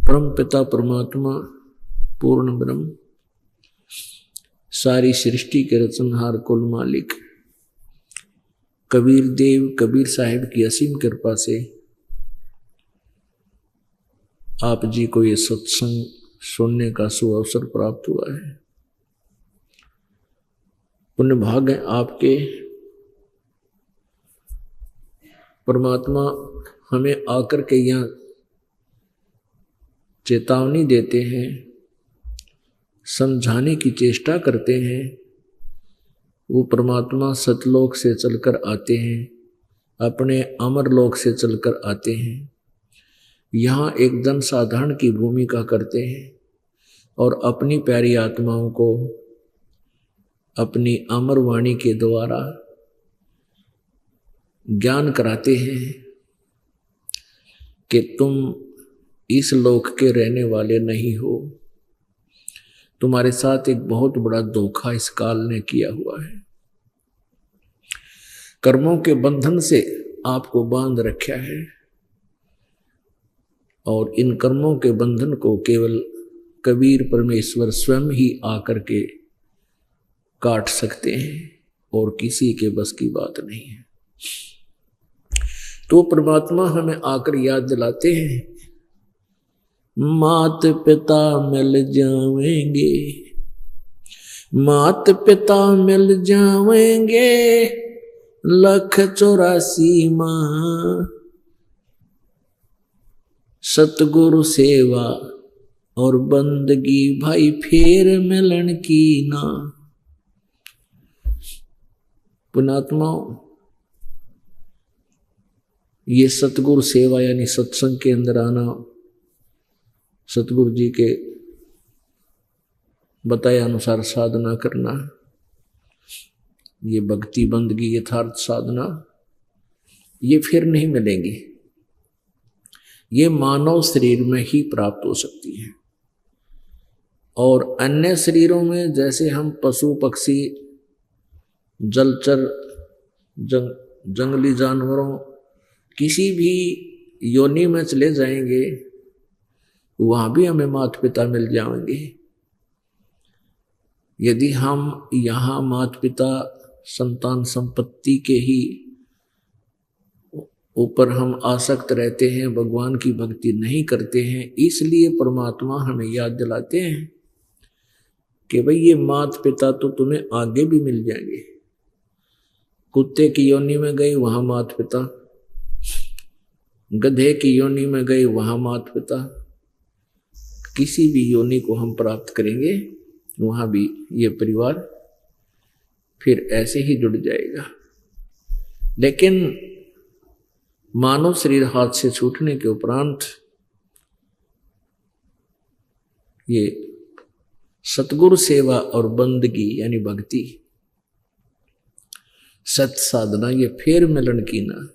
परम पिता परमात्मा पूर्ण ब्रह्म सारी सृष्टि के रचनहार कुल मालिक कबीर देव कबीर साहिब की असीम कृपा से आप जी को ये सत्संग सुनने का सुअवसर प्राप्त हुआ है। पुण्य भाग है आपके। परमात्मा हमें आकर के यहाँ चेतावनी देते हैं, समझाने की चेष्टा करते हैं। वो परमात्मा सतलोक से चलकर आते हैं, अपने अमर लोक से चलकर आते हैं, यहाँ एक जन साधारण की भूमिका करते हैं और अपनी प्यारी आत्माओं को अपनी अमर वाणी के द्वारा ज्ञान कराते हैं कि तुम इस लोक के रहने वाले नहीं हो, तुम्हारे साथ एक बहुत बड़ा धोखा इस काल ने किया हुआ है। कर्मों के बंधन से आपको बांध रखा है और इन कर्मों के बंधन को केवल कबीर परमेश्वर स्वयं ही आकर के काट सकते हैं और किसी के बस की बात नहीं है। तो परमात्मा हमें आकर याद दिलाते हैं, मात पिता मिल जाएंगे, मात पिता मिल जाएंगे, 184 माँ सतगुरु सेवा और बंदगी भाई फेर मिलन की ना। पुणात्मा ये सतगुरु सेवा यानी सत्संग के अंदर आना, सतगुरु जी के बताए अनुसार साधना करना, ये भक्ति बंदगी यथार्थ साधना ये फिर नहीं मिलेंगी। ये मानव शरीर में ही प्राप्त हो सकती है और अन्य शरीरों में जैसे हम पशु पक्षी जलचर जंगली जानवरों किसी भी योनि में चले जाएंगे, वहां भी हमें माता पिता मिल जाएंगे। यदि हम यहाँ माता पिता संतान संपत्ति के ही ऊपर हम आसक्त रहते हैं, भगवान की भक्ति नहीं करते हैं, इसलिए परमात्मा हमें याद दिलाते हैं कि भाई ये माता पिता तो तुम्हें आगे भी मिल जाएंगे। कुत्ते की योनि में गए वहां माता पिता, गधे की योनि में गए वहां माता पिता, किसी भी योनि को हम प्राप्त करेंगे वहां भी ये परिवार फिर ऐसे ही जुड़ जाएगा। लेकिन मानव शरीर हाथ से छूटने के उपरांत ये सतगुरु सेवा और बंदगी यानी भक्ति सत साधना ये फेर मिलन की ना।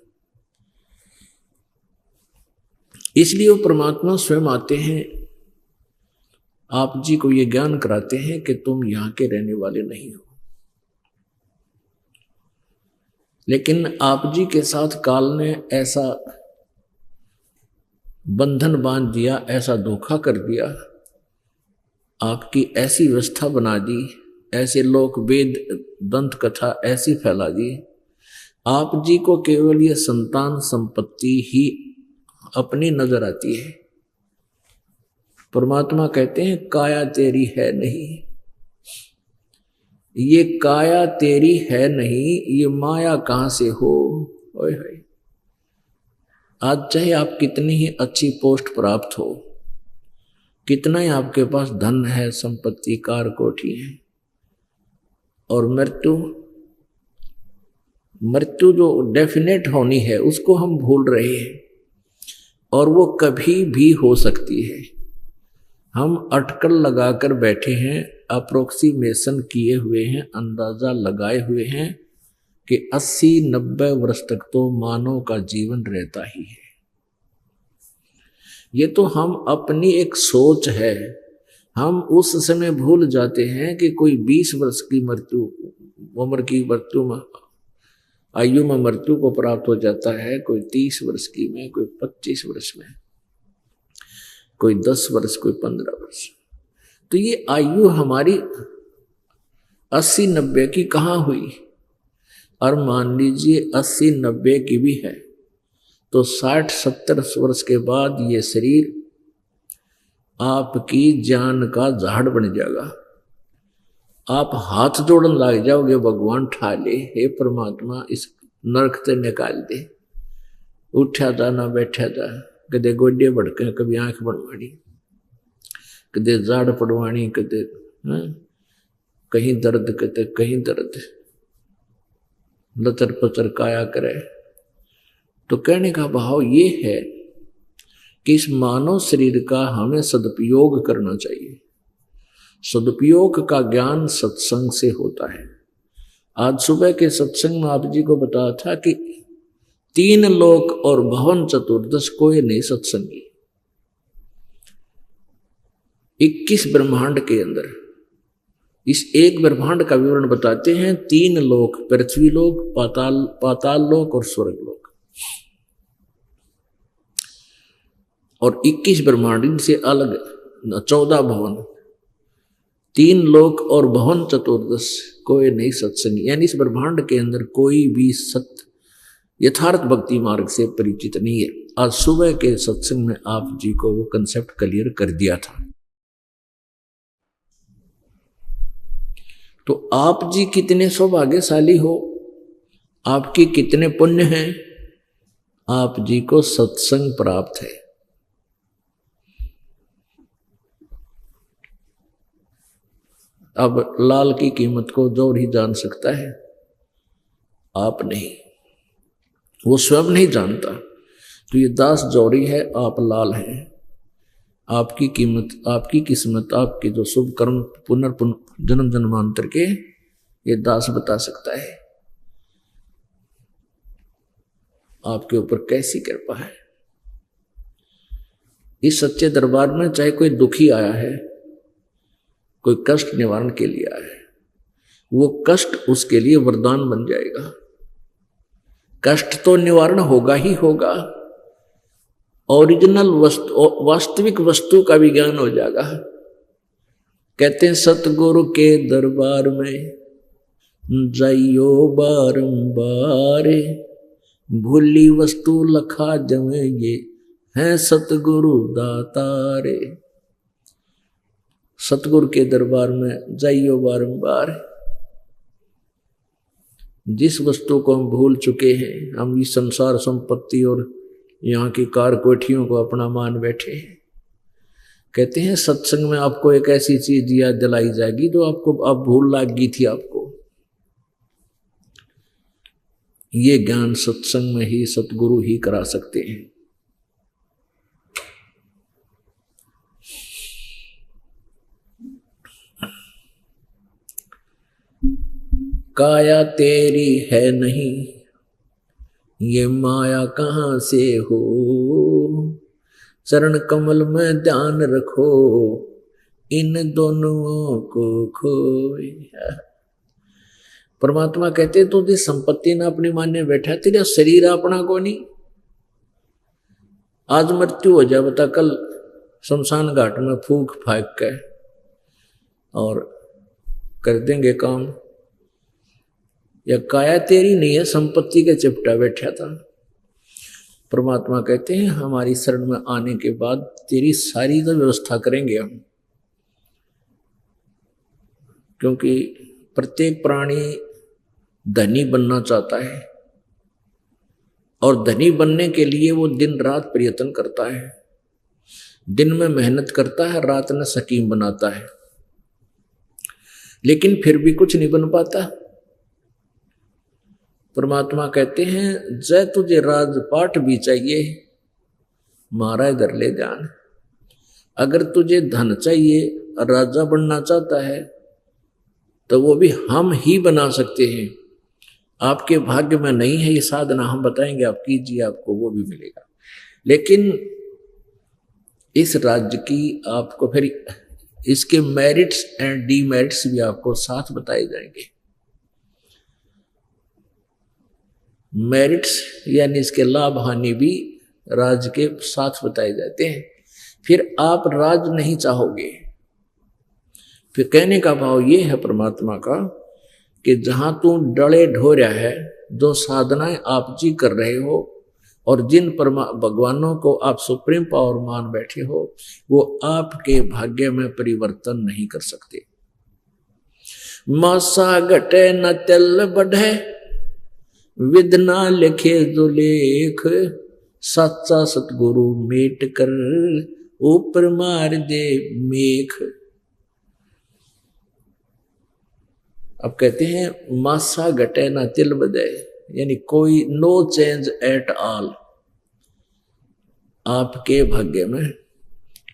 इसलिए वो परमात्मा स्वयं आते हैं, आप जी को ये ज्ञान कराते हैं कि तुम यहां के रहने वाले नहीं हो। लेकिन आप जी के साथ काल ने ऐसा बंधन बांध दिया, ऐसा धोखा कर दिया, आपकी ऐसी व्यवस्था बना दी, ऐसे लोक वेद दंत कथा ऐसी फैला दी, आप जी को केवल ये संतान संपत्ति ही अपनी नजर आती है। परमात्मा कहते हैं काया तेरी है नहीं, ये काया तेरी है नहीं, ये माया कहां से हो। ओए होए, आज चाहे आप कितनी ही अच्छी पोस्ट प्राप्त हो, कितना ही आपके पास धन है, संपत्ति कार कोठी है, और मृत्यु जो डेफिनेट होनी है उसको हम भूल रहे हैं और वो कभी भी हो सकती है। हम अटकल लगाकर बैठे हैं, अप्रोक्सीमेशन किए हुए हैं, अंदाजा लगाए हुए हैं कि 80-90 वर्ष तक तो मानव का जीवन रहता ही है। ये तो हम अपनी एक सोच है, हम उस समय भूल जाते हैं कि कोई 20 वर्ष की उम्र की मृत्यु में आयु में मृत्यु को प्राप्त हो जाता है, कोई 30 वर्ष की में, कोई 25 वर्ष में, कोई 10 वर्ष, कोई 15 वर्ष। तो ये आयु हमारी 80-90 की कहाँ हुई? और मान लीजिए 80-90 की भी है तो 60-70 वर्ष के बाद ये शरीर आपकी जान का झाड़ बन जाएगा। आप हाथ जोड़न लग जाओगे, भगवान ठाले, हे परमात्मा इस नरक से निकाल दे। उठा था ना बैठा था, कदे गोडे भड़के, कभी आंख बनवानी, कदे जाड़ पड़वानी, कदे कहीं दर्द, कदे कहीं दर्द, लतर पतर काया करे। तो कहने का भाव ये है कि इस मानव शरीर का हमें सदुपयोग करना चाहिए। सदुपयोग का ज्ञान सत्संग से होता है। आज सुबह के सत्संग में आप जी को बताया था कि 3 लोक और भवन चतुर्दश कोई नहीं सत्संगी। 21 ब्रह्मांड के अंदर इस एक ब्रह्मांड का विवरण बताते हैं। 3 लोक, पृथ्वी लोक, पाताल लोक और स्वर्ग लोक, और 21 ब्रह्मांड, इनसे अलग 14 भवन, 3 लोक और भवन चतुर्दश कोई नहीं सत्संगी। यानी इस ब्रह्मांड के अंदर कोई भी सत्य यथार्थ भक्ति मार्ग से परिचित नहीं है। आज सुबह के सत्संग में आप जी को वो कंसेप्ट क्लियर कर दिया था। तो आप जी कितने सौभाग्यशाली हो, आपकी कितने पुण्य हैं, आप जी को सत्संग प्राप्त है। अब लाल की कीमत को जोर ही जान सकता है, आप नहीं, वो स्वयं नहीं जानता। तो ये दास जौहरी है, आप लाल हैं। आपकी कीमत, आपकी किस्मत, आपके जो शुभ कर्म पुनर्पुन जन्म जन्मांतर के, ये दास बता सकता है आपके ऊपर कैसी कृपा है। इस सच्चे दरबार में चाहे कोई दुखी आया है, कोई कष्ट निवारण के लिए आया है, वो कष्ट उसके लिए वरदान बन जाएगा। कष्ट तो निवारण होगा ही होगा, ओरिजिनल वस्तु, वास्तविक वस्तु का भी ज्ञान हो जाएगा। कहते हैं सतगुरु के दरबार में जाइयो बारंबार, भूली वस्तु लखा जमे, ये हैं सतगुरु दातारे। सतगुरु के दरबार में जाइयो बारंबार। जिस वस्तु को हम भूल चुके हैं, हम इस संसार संपत्ति और यहाँ की कार कोठियों को अपना मान बैठे हैं, कहते हैं सत्संग में आपको एक ऐसी चीज याद दिलाई जाएगी जो आपको अब भूल लग गई थी। आपको ये ज्ञान सत्संग में ही सतगुरु ही करा सकते हैं। काया तेरी है नहीं, ये माया कहाँ से हो, चरण कमल में ध्यान रखो, इन दोनों को खोए। परमात्मा कहते तुझे संपत्ति ना अपनी मान्य बैठा, तेरा शरीर अपना को नहीं। आज मृत्यु हो जाए बता, कल शमशान घाट में फूक फाक के और कर देंगे काम। या काया तेरी नहीं है, संपत्ति के चिपटा बैठा था। परमात्मा कहते हैं हमारी शरण में आने के बाद तेरी सारी तो व्यवस्था करेंगे हम, क्योंकि प्रत्येक प्राणी धनी बनना चाहता है और धनी बनने के लिए वो दिन रात प्रयत्न करता है। दिन में मेहनत करता है, रात में सकीम बनाता है, लेकिन फिर भी कुछ नहीं बन पाता। परमात्मा कहते हैं जय तुझे राजपाट भी चाहिए, मारा इधर ले ध्यान। अगर तुझे धन चाहिए, राजा बनना चाहता है, तो वो भी हम ही बना सकते हैं। आपके भाग्य में नहीं है ये साधना, हम बताएंगे, आप कीजिए, आपको वो भी मिलेगा। लेकिन इस राज्य की आपको फिर इसके मेरिट्स एंड डीमेरिट्स भी आपको साथ बताए जाएंगे। मेरिट्स यानी इसके लाभ हानि भी राज्य के साथ बताए जाते हैं। फिर आप राज नहीं चाहोगे। फिर कहने का भाव ये है परमात्मा का कि जहां तू डले ढो रहा है, जो साधनाएं आप जी कर रहे हो और जिन भगवानों को आप सुप्रीम पावर मान बैठे हो, वो आपके भाग्य में परिवर्तन नहीं कर सकते। मासा घटे न तिल बढ़े, विदना लिखे जो लेख, सच्चा सतगुरु मेट कर ऊपर मार दे मेख। अब कहते हैं मासा घटे ना तिल बदे, यानी कोई नो चेंज एट ऑल। आपके भाग्य में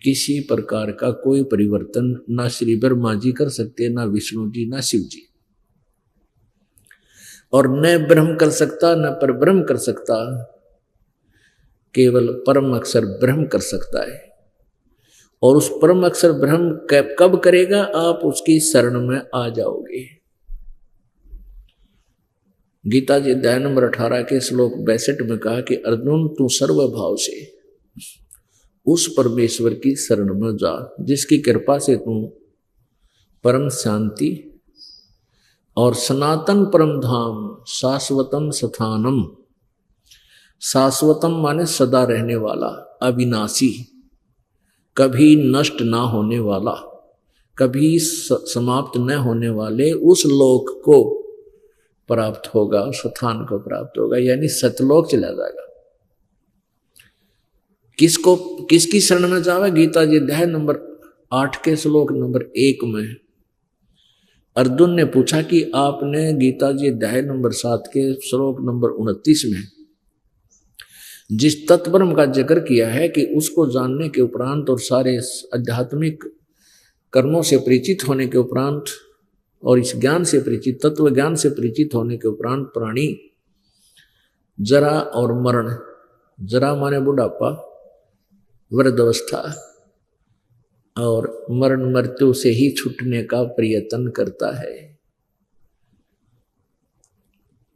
किसी प्रकार का कोई परिवर्तन ना श्री ब्रह्मा जी कर सकते, ना विष्णु जी, ना शिव जी, और न ब्रह्म कर सकता, न पर ब्रह्म कर सकता, केवल परम अक्षर ब्रह्म कर सकता है। और उस परम अक्षर ब्रह्म कब करेगा? आप उसकी शरण में आ जाओगे। गीता जी अध्याय नंबर 18 के श्लोक 62 में कहा कि अर्जुन तू सर्वभाव से उस परमेश्वर की शरण में जा, जिसकी कृपा से तू परम शांति और सनातन परम धाम शाश्वतम स्थानम, शाश्वतम माने सदा रहने वाला, अविनाशी, कभी नष्ट ना होने वाला, कभी समाप्त न होने वाले उस लोक को प्राप्त होगा, स्थान को प्राप्त होगा, यानी सतलोक चला जाएगा। किसको, किसकी शरण में जावे? गीता जी अध्याय नंबर 8 के श्लोक नंबर 1 में अर्जुन ने पूछा कि आपने गीता जी अध्याय नंबर 7 के श्लोक नंबर 29 में जिस तत्ब्रह्म का जिक्र किया है कि उसको जानने के उपरांत और सारे आध्यात्मिक कर्मों से परिचित होने के उपरांत और इस ज्ञान से परिचित, तत्व ज्ञान से परिचित होने के उपरांत प्राणी जरा और मरण, जरा माने बुढ़ापा, वृद्धावस्था, और मरण मृत्यु से ही छूटने का प्रयत्न करता है।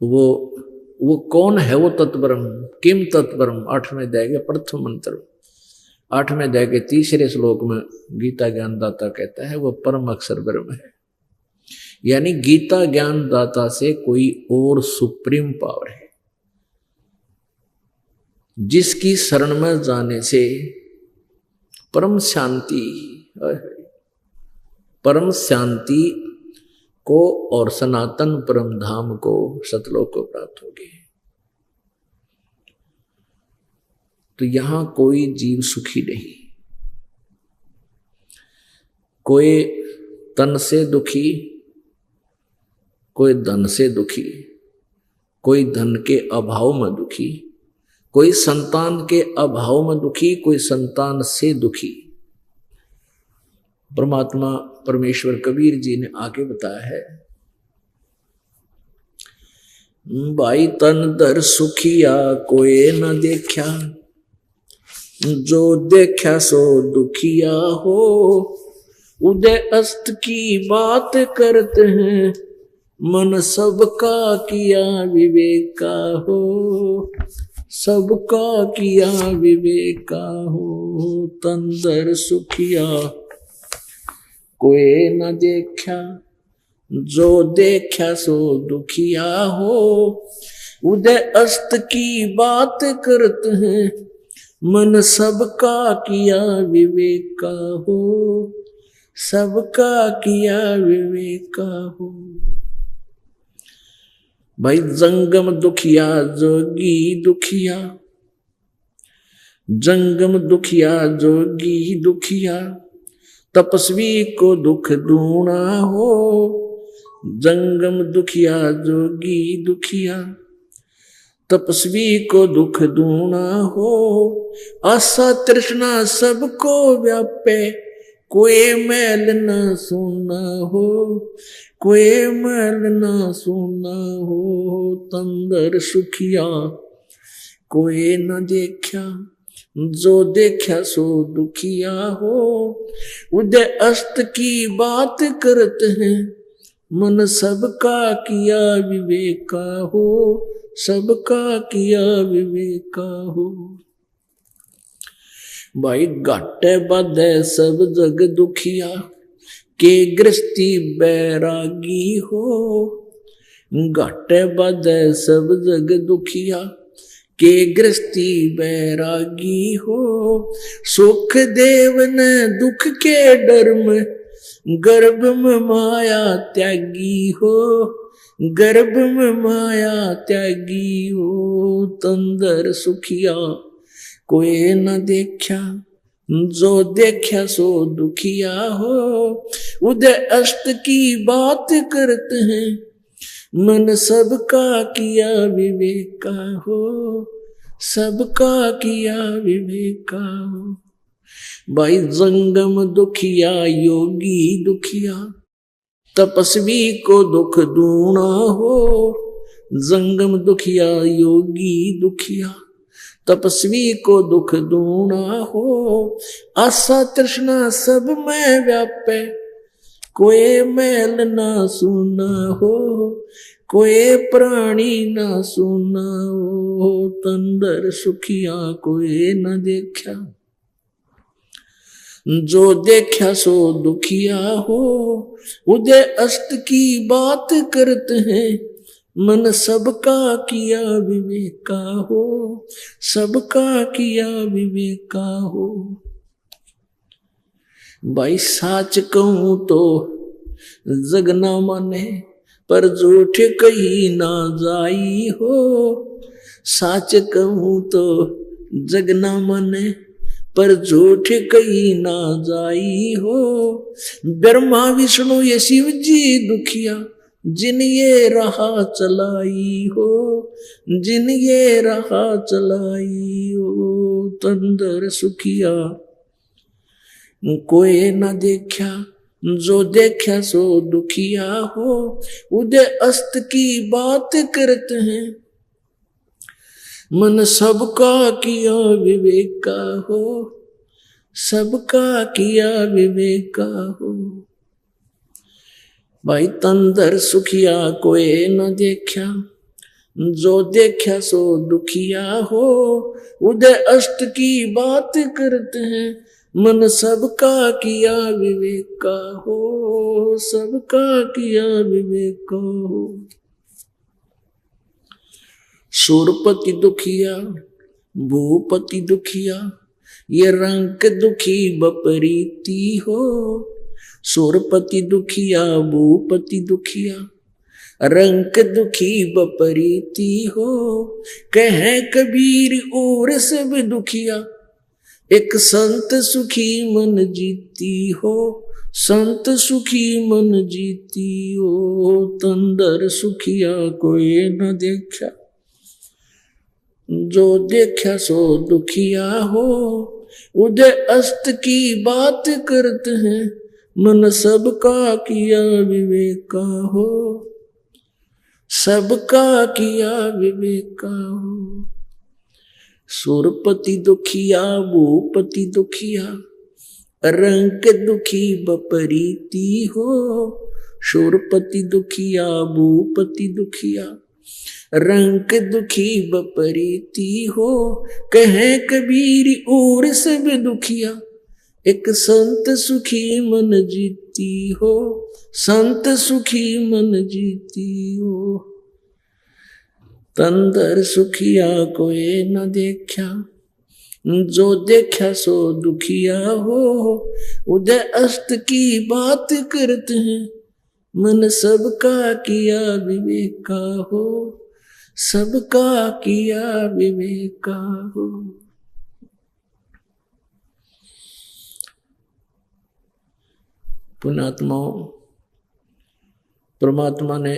वो कौन है? वो तत्ब्रह्म, किम तत्ब्रह्म, 8वें अध्याय के प्रथम मंत्र, 8वें अध्याय के 3रे श्लोक में गीता ज्ञानदाता कहता है वो परम अक्षर ब्रह्म है। यानी गीता ज्ञानदाता से कोई और सुप्रीम पावर है, जिसकी शरण में जाने से परम शांति, परम शांति को और सनातन परम धाम को, सतलोक को प्राप्त होगी। तो यहां कोई जीव सुखी नहीं, कोई तन से दुखी, कोई धन से दुखी, कोई धन के अभाव में दुखी, कोई संतान के अभाव में दुखी, कोई संतान से दुखी। परमात्मा परमेश्वर कबीर जी ने आगे बताया है, भाई तन दर सुखिया कोई न देखा, जो देखा सो दुखिया हो, उदय अस्त की बात करते हैं, मन सबका किया विवेका हो, सबका किया विवेका हो। तंदर सुखिया कोई न देखा, जो देखा सो दुखिया हो, उदय अस्त की बात करते हैं, मन सबका किया विवेका हो, सबका किया विवेका हो। भाई जंगम दुखिया जोगी दुखिया, जंगम दुखिया जोगी दुखिया, तपस्वी को दुख दूना हो, जंगम दुखिया जोगी दुखिया, तपस्वी को दुख दूना हो। आशा तृष्णा सबको व्यापे, कोई मैल न सुना हो, कोई मैल न सुना हो। तंदर सुखिया कोई न देखा, जो देखा सो दुखिया हो, उदय अस्त की बात करते हैं, मन सबका किया विवेका हो, सबका किया विवेका हो। भाई घाटे बाधे सब जग दुखिया, के गृहस्थी बैरागी हो। घाटे बाधे सब जग दुखिया, के गृहस्थी बैरागी हो। सुख देव ने दुख के डर में, गर्भ में माया त्यागी हो। गर्भ में माया त्यागी हो। तंदर सुखिया कोई न देखा, जो देखा सो दुखिया हो। उदय अष्ट की बात करते हैं, मन सबका किया विवेका हो। सबका किया विवेका हो। भाई जंगम दुखिया योगी दुखिया, तपस्वी को दुख दूना हो। जंगम दुखिया योगी दुखिया, तपस्वी को दुख दूना हो। आशा तृष्णा सब में व्यापे, कोई मैल ना सुना हो। कोई प्राणी ना सुना हो। तंदर सुखिया कोई न देखा, जो देखा सो दुखिया हो। उदय अष्ट की बात करते हैं, मन सबका किया विवेका हो। सबका किया विवेका हो। भाई साच कहूं तो जग ना माने, पर झूठ कही ना जाई हो। साच कहूं तो जग ना माने, पर झूठ कही ना जाई हो। ब्रह्मा विष्णु ये शिव जी दुखिया, जिन ये राह चलाई हो। जिन ये राह चलाई हो। तंदर सुखिया कोई न देखा, जो देखा सो दुखिया हो। उदय अस्त की बात करते हैं, मन सबका किया विवेका हो। सबका किया विवेका हो। भाई तंदर सुखिया कोई न देखा, जो देखा सो दुखिया हो। उदय अष्ट की बात करते हैं, मन सबका किया विवेका हो। सबका किया विवेका हो। सुरपति दुखिया भूपति दुखिया, ये रंग दुखी बपरीती हो। सुरपति दुखिया भूपति दुखिया, रंग दुखी बपरीती हो। कहे कबीर और सब दुखिया, एक संत सुखी मन जीती हो। संत सुखी मन जीती हो। तंदर सुखिया कोई न देखा, जो देखा सो दुखिया हो। उदय अस्त की बात करते हैं, मन सबका किया विवेका हो। सबका किया विवेका हो। सुरपति दुखिया भूपति दुखिया, रंग दुखी बपरीती हो। सुरपति दुखिया भूपति दुखिया, रंग दुखी बपरीती हो। कहे कबीर और सब दुखिया, एक संत सुखी मन जीती हो। संत सुखी मन जीती हो। तंदर सुखिया कोई न देखा, जो देखा सो दुखिया हो। उदय अस्त की बात करते हैं, मन सबका किया विवेका हो। सबका किया विवेका हो। पुण्यात्माओं, परमात्मा ने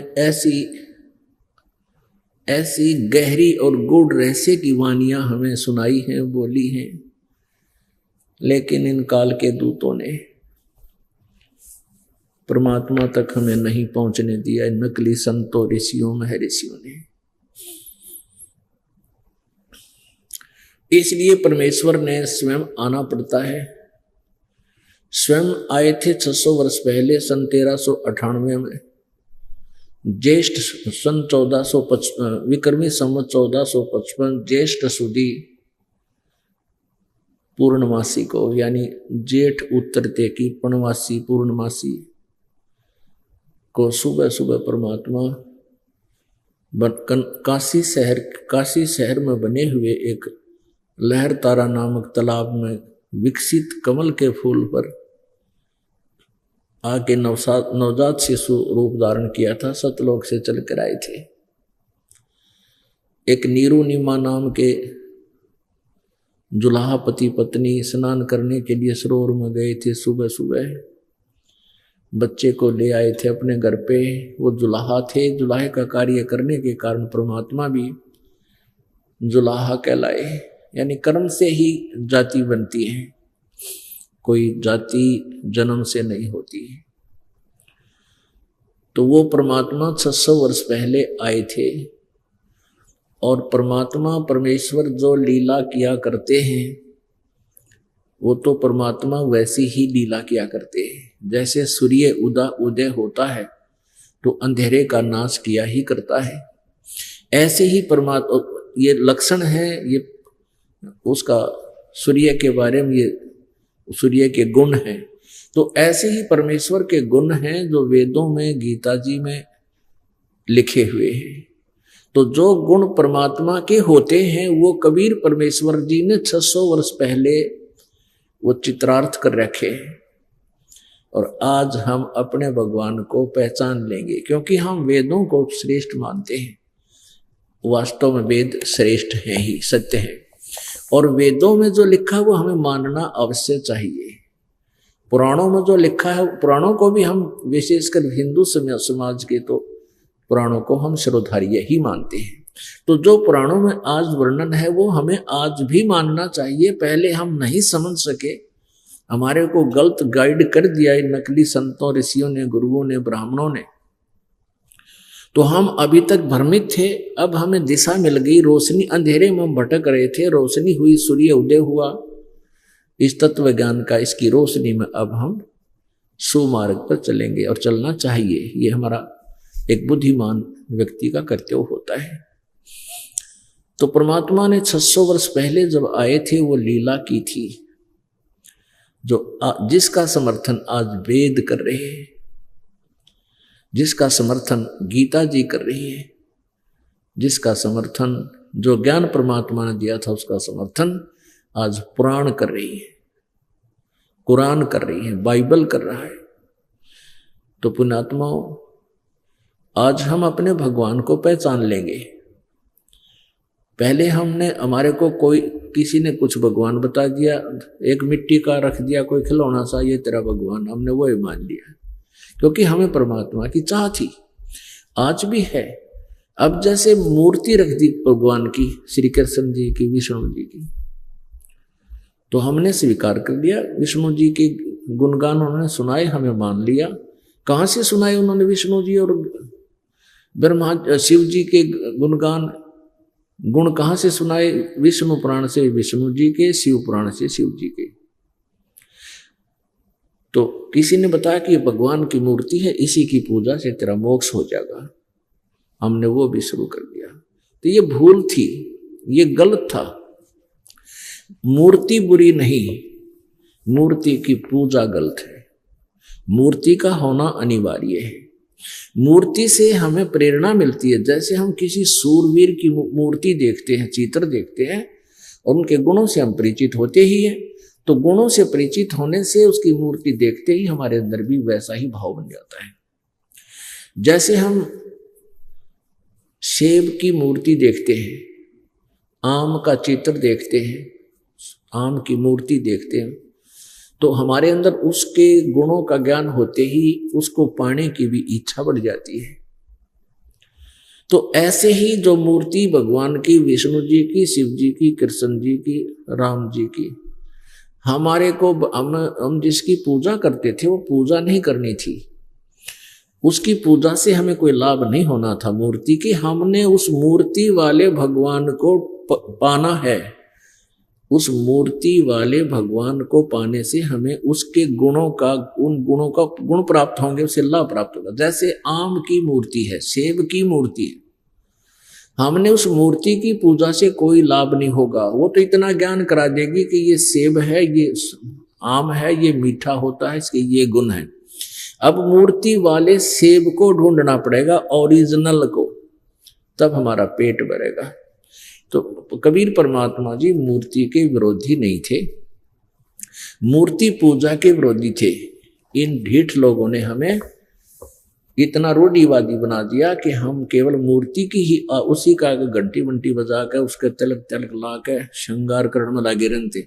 ऐसी गहरी और गूढ़ रहस्य की वाणियां हमें सुनाई हैं, बोली हैं, लेकिन इन काल के दूतों ने परमात्मा तक हमें नहीं पहुंचने दिया। नकली संतों ऋषियों महर्षियों ने। इसलिए परमेश्वर ने स्वयं आना पड़ता है। स्वयं आए थे 600 वर्ष पहले, सन 1398 में, ज्येष्ठ सन 1455, विक्रमी संवत 1455 ज्येष्ठ सुदी पूर्णमासी को, यानी जेठ उतरते की पूर्णमासी पूर्णमासी को सुबह सुबह परमात्मा काशी शहर में बने हुए एक लहर तारा नामक तालाब में विकसित कमल के फूल पर आके नवजात शिशु रूप धारण किया था। सतलोक से चल कर आए थे। एक नीरू नीमा नाम के जुलाहा पति पत्नी स्नान करने के लिए सरोवर में गए थे। सुबह सुबह बच्चे को ले आए थे अपने घर पे। वो जुलाहा थे। जुलाहे का कार्य करने के कारण परमात्मा भी जुलाहा कहलाए, यानी कर्म से ही जाति बनती है, कोई जाति जन्म से नहीं होती है। तो वो परमात्मा 600 वर्ष पहले आए थे और परमात्मा परमेश्वर जो लीला किया करते हैं वो तो परमात्मा वैसी ही लीला किया करते हैं। जैसे सूर्य उदय होता है तो अंधेरे का नाश किया ही करता है, ऐसे ही परमात्मा, ये लक्षण है, ये उसका सूर्य के बारे में, ये सूर्य के गुण हैं। तो ऐसे ही परमेश्वर के गुण हैं जो वेदों में गीता जी में लिखे हुए हैं। तो जो गुण परमात्मा के होते हैं वो कबीर परमेश्वर जी ने 600 वर्ष पहले वो चित्रार्थ कर रखे हैं। और आज हम अपने भगवान को पहचान लेंगे क्योंकि हम वेदों को श्रेष्ठ मानते हैं। वास्तव में वेद श्रेष्ठ हैं ही, सत्य है। और वेदों में जो लिखा है वो हमें मानना अवश्य चाहिए। पुराणों में जो लिखा है, पुराणों को भी हम विशेषकर हिंदू समाज के तो पुराणों को हम शिरोधार्य ही मानते हैं। तो जो पुराणों में आज वर्णन है वो हमें आज भी मानना चाहिए। पहले हम नहीं समझ सके, हमारे को गलत गाइड कर दिया है नकली संतों, ऋषियों ने, गुरुओं ने, ब्राह्मणों ने, तो हम अभी तक भ्रमित थे। अब हमें दिशा मिल गई, रोशनी, अंधेरे में हम भटक रहे थे, रोशनी हुई, सूर्य उदय हुआ इस तत्व ज्ञान का। इसकी रोशनी में अब हम सुमार्ग पर चलेंगे और चलना चाहिए। ये हमारा एक बुद्धिमान व्यक्ति का कर्तव्य होता है। तो परमात्मा ने 600 वर्ष पहले जब आए थे वो लीला की थी, जो जिसका समर्थन आज वेद कर रहे हैं, जिसका समर्थन गीता जी कर रही है, जिसका समर्थन जो ज्ञान परमात्मा ने दिया था उसका समर्थन आज पुराण कर रही है, कुरान कर रही है, बाइबल कर रहा है। तो पुण्यात्माओं, आज हम अपने भगवान को पहचान लेंगे। पहले हमारे को किसी ने कुछ भगवान बता दिया, एक मिट्टी का रख दिया कोई खिलौना सा, ये तेरा भगवान, हमने वो ही मान लिया क्योंकि हमें परमात्मा की चाह थी, आज भी है। अब जैसे मूर्ति रख दी भगवान की, श्री कृष्ण जी की, विष्णु जी की, तो हमने स्वीकार कर लिया। विष्णु जी के गुणगान उन्होंने सुनाए, हमें मान लिया। कहाँ से सुनाए उन्होंने विष्णु जी और ब्रह्मा शिव जी के गुणगान, गुण कहाँ से सुनाए? विष्णु पुराण से विष्णु जी के, शिव पुराण से शिव जी के। तो किसी ने बताया कि भगवान की मूर्ति है, इसी की पूजा से तेरा मोक्ष हो जाएगा, हमने वो भी शुरू कर दिया। तो ये भूल थी, ये गलत था। मूर्ति बुरी नहीं, मूर्ति की पूजा गलत है। मूर्ति का होना अनिवार्य है। मूर्ति से हमें प्रेरणा मिलती है। जैसे हम किसी सूरवीर की मूर्ति देखते हैं, चित्र देखते हैं और उनके गुणों से हम परिचित होते ही हैं, तो गुणों से परिचित होने से उसकी मूर्ति देखते ही हमारे अंदर भी वैसा ही भाव बन जाता है। जैसे हम सेब की मूर्ति देखते हैं, आम का चित्र देखते हैं, आम की मूर्ति देखते हैं, तो हमारे अंदर उसके गुणों का ज्ञान होते ही उसको पाने की भी इच्छा बढ़ जाती है। तो ऐसे ही जो मूर्ति भगवान की, विष्णु जी की, शिव जी की, कृष्ण जी की, राम जी की, हमारे को हम जिसकी पूजा करते थे वो पूजा नहीं करनी थी। उसकी पूजा से हमें कोई लाभ नहीं होना था मूर्ति की। हमने उस मूर्ति वाले भगवान को पाना है। उस मूर्ति वाले भगवान को पाने से हमें उसके गुणों का, उन गुणों का गुण प्राप्त होंगे, उससे लाभ प्राप्त होगा। जैसे आम की मूर्ति है, सेब की मूर्ति है, हमने उस मूर्ति की पूजा से कोई लाभ नहीं होगा। वो तो इतना ज्ञान करा देगी कि ये सेब है, ये आम है, ये मीठा होता है, इसके ये गुण है। अब मूर्ति वाले सेब को ढूंढना पड़ेगा, ओरिजिनल को, तब हमारा पेट भरेगा। तो कबीर परमात्मा जी मूर्ति के विरोधी नहीं थे, मूर्ति पूजा के विरोधी थे। इन ढीठ लोगों ने हमें इतना रूढ़िवादी बना दिया कि हम केवल मूर्ति की ही उसी का घंटी वंटी बजा कर उसके तिलक तिलक ला के श्रृंगार करने में लगे रहते।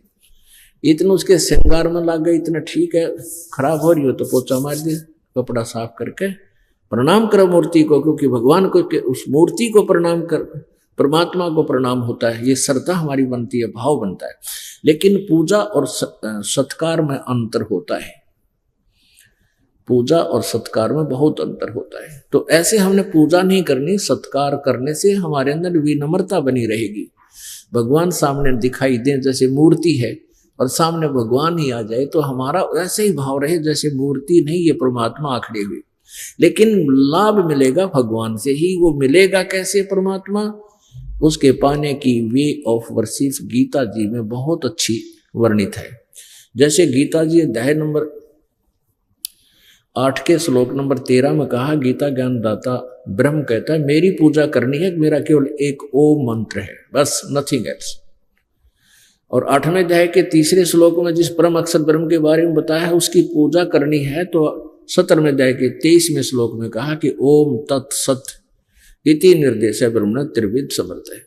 इतना उसके श्रृंगार में लग गए, इतना ठीक है, खराब हो रही हो तो पोचा मार दे, कपड़ा साफ करके प्रणाम करो मूर्ति को, क्योंकि भगवान को उस मूर्ति को प्रणाम कर, परमात्मा को प्रणाम होता है। ये श्रद्धा हमारी बनती है, भाव बनता है। लेकिन पूजा और सत्कार में अंतर होता है, पूजा और सत्कार में बहुत अंतर होता है। तो ऐसे हमने पूजा नहीं करनी, सत्कार करने से हमारे अंदर विनम्रता बनी रहेगी। भगवान सामने दिखाई दे जैसे मूर्ति है और सामने भगवान ही आ जाए तो हमारा ऐसे ही भाव रहे जैसे मूर्ति नहीं, ये परमात्मा आखड़े हुए। लेकिन लाभ मिलेगा भगवान से ही। वो मिलेगा कैसे परमात्मा, उसके पाने की वे ऑफ वर्शिप गीता जी में बहुत अच्छी वर्णित है। जैसे गीता जी अध्याय नंबर 8 के श्लोक नंबर 13 में कहा, गीता ज्ञानदाता ब्रह्म कहता है मेरी पूजा करनी है, मेरा केवल एक ओम मंत्र है, बस, नथिंग एल्स। और 8वें अध्याय के 3 श्लोक में जिस परम अक्षर ब्रह्म के बारे में बताया है उसकी पूजा करनी है, तो 17वें अध्याय के 23वें श्लोक में कहा कि ओम तत्सत इति निर्देश ब्रह्मण त्रिविध समर्थ है।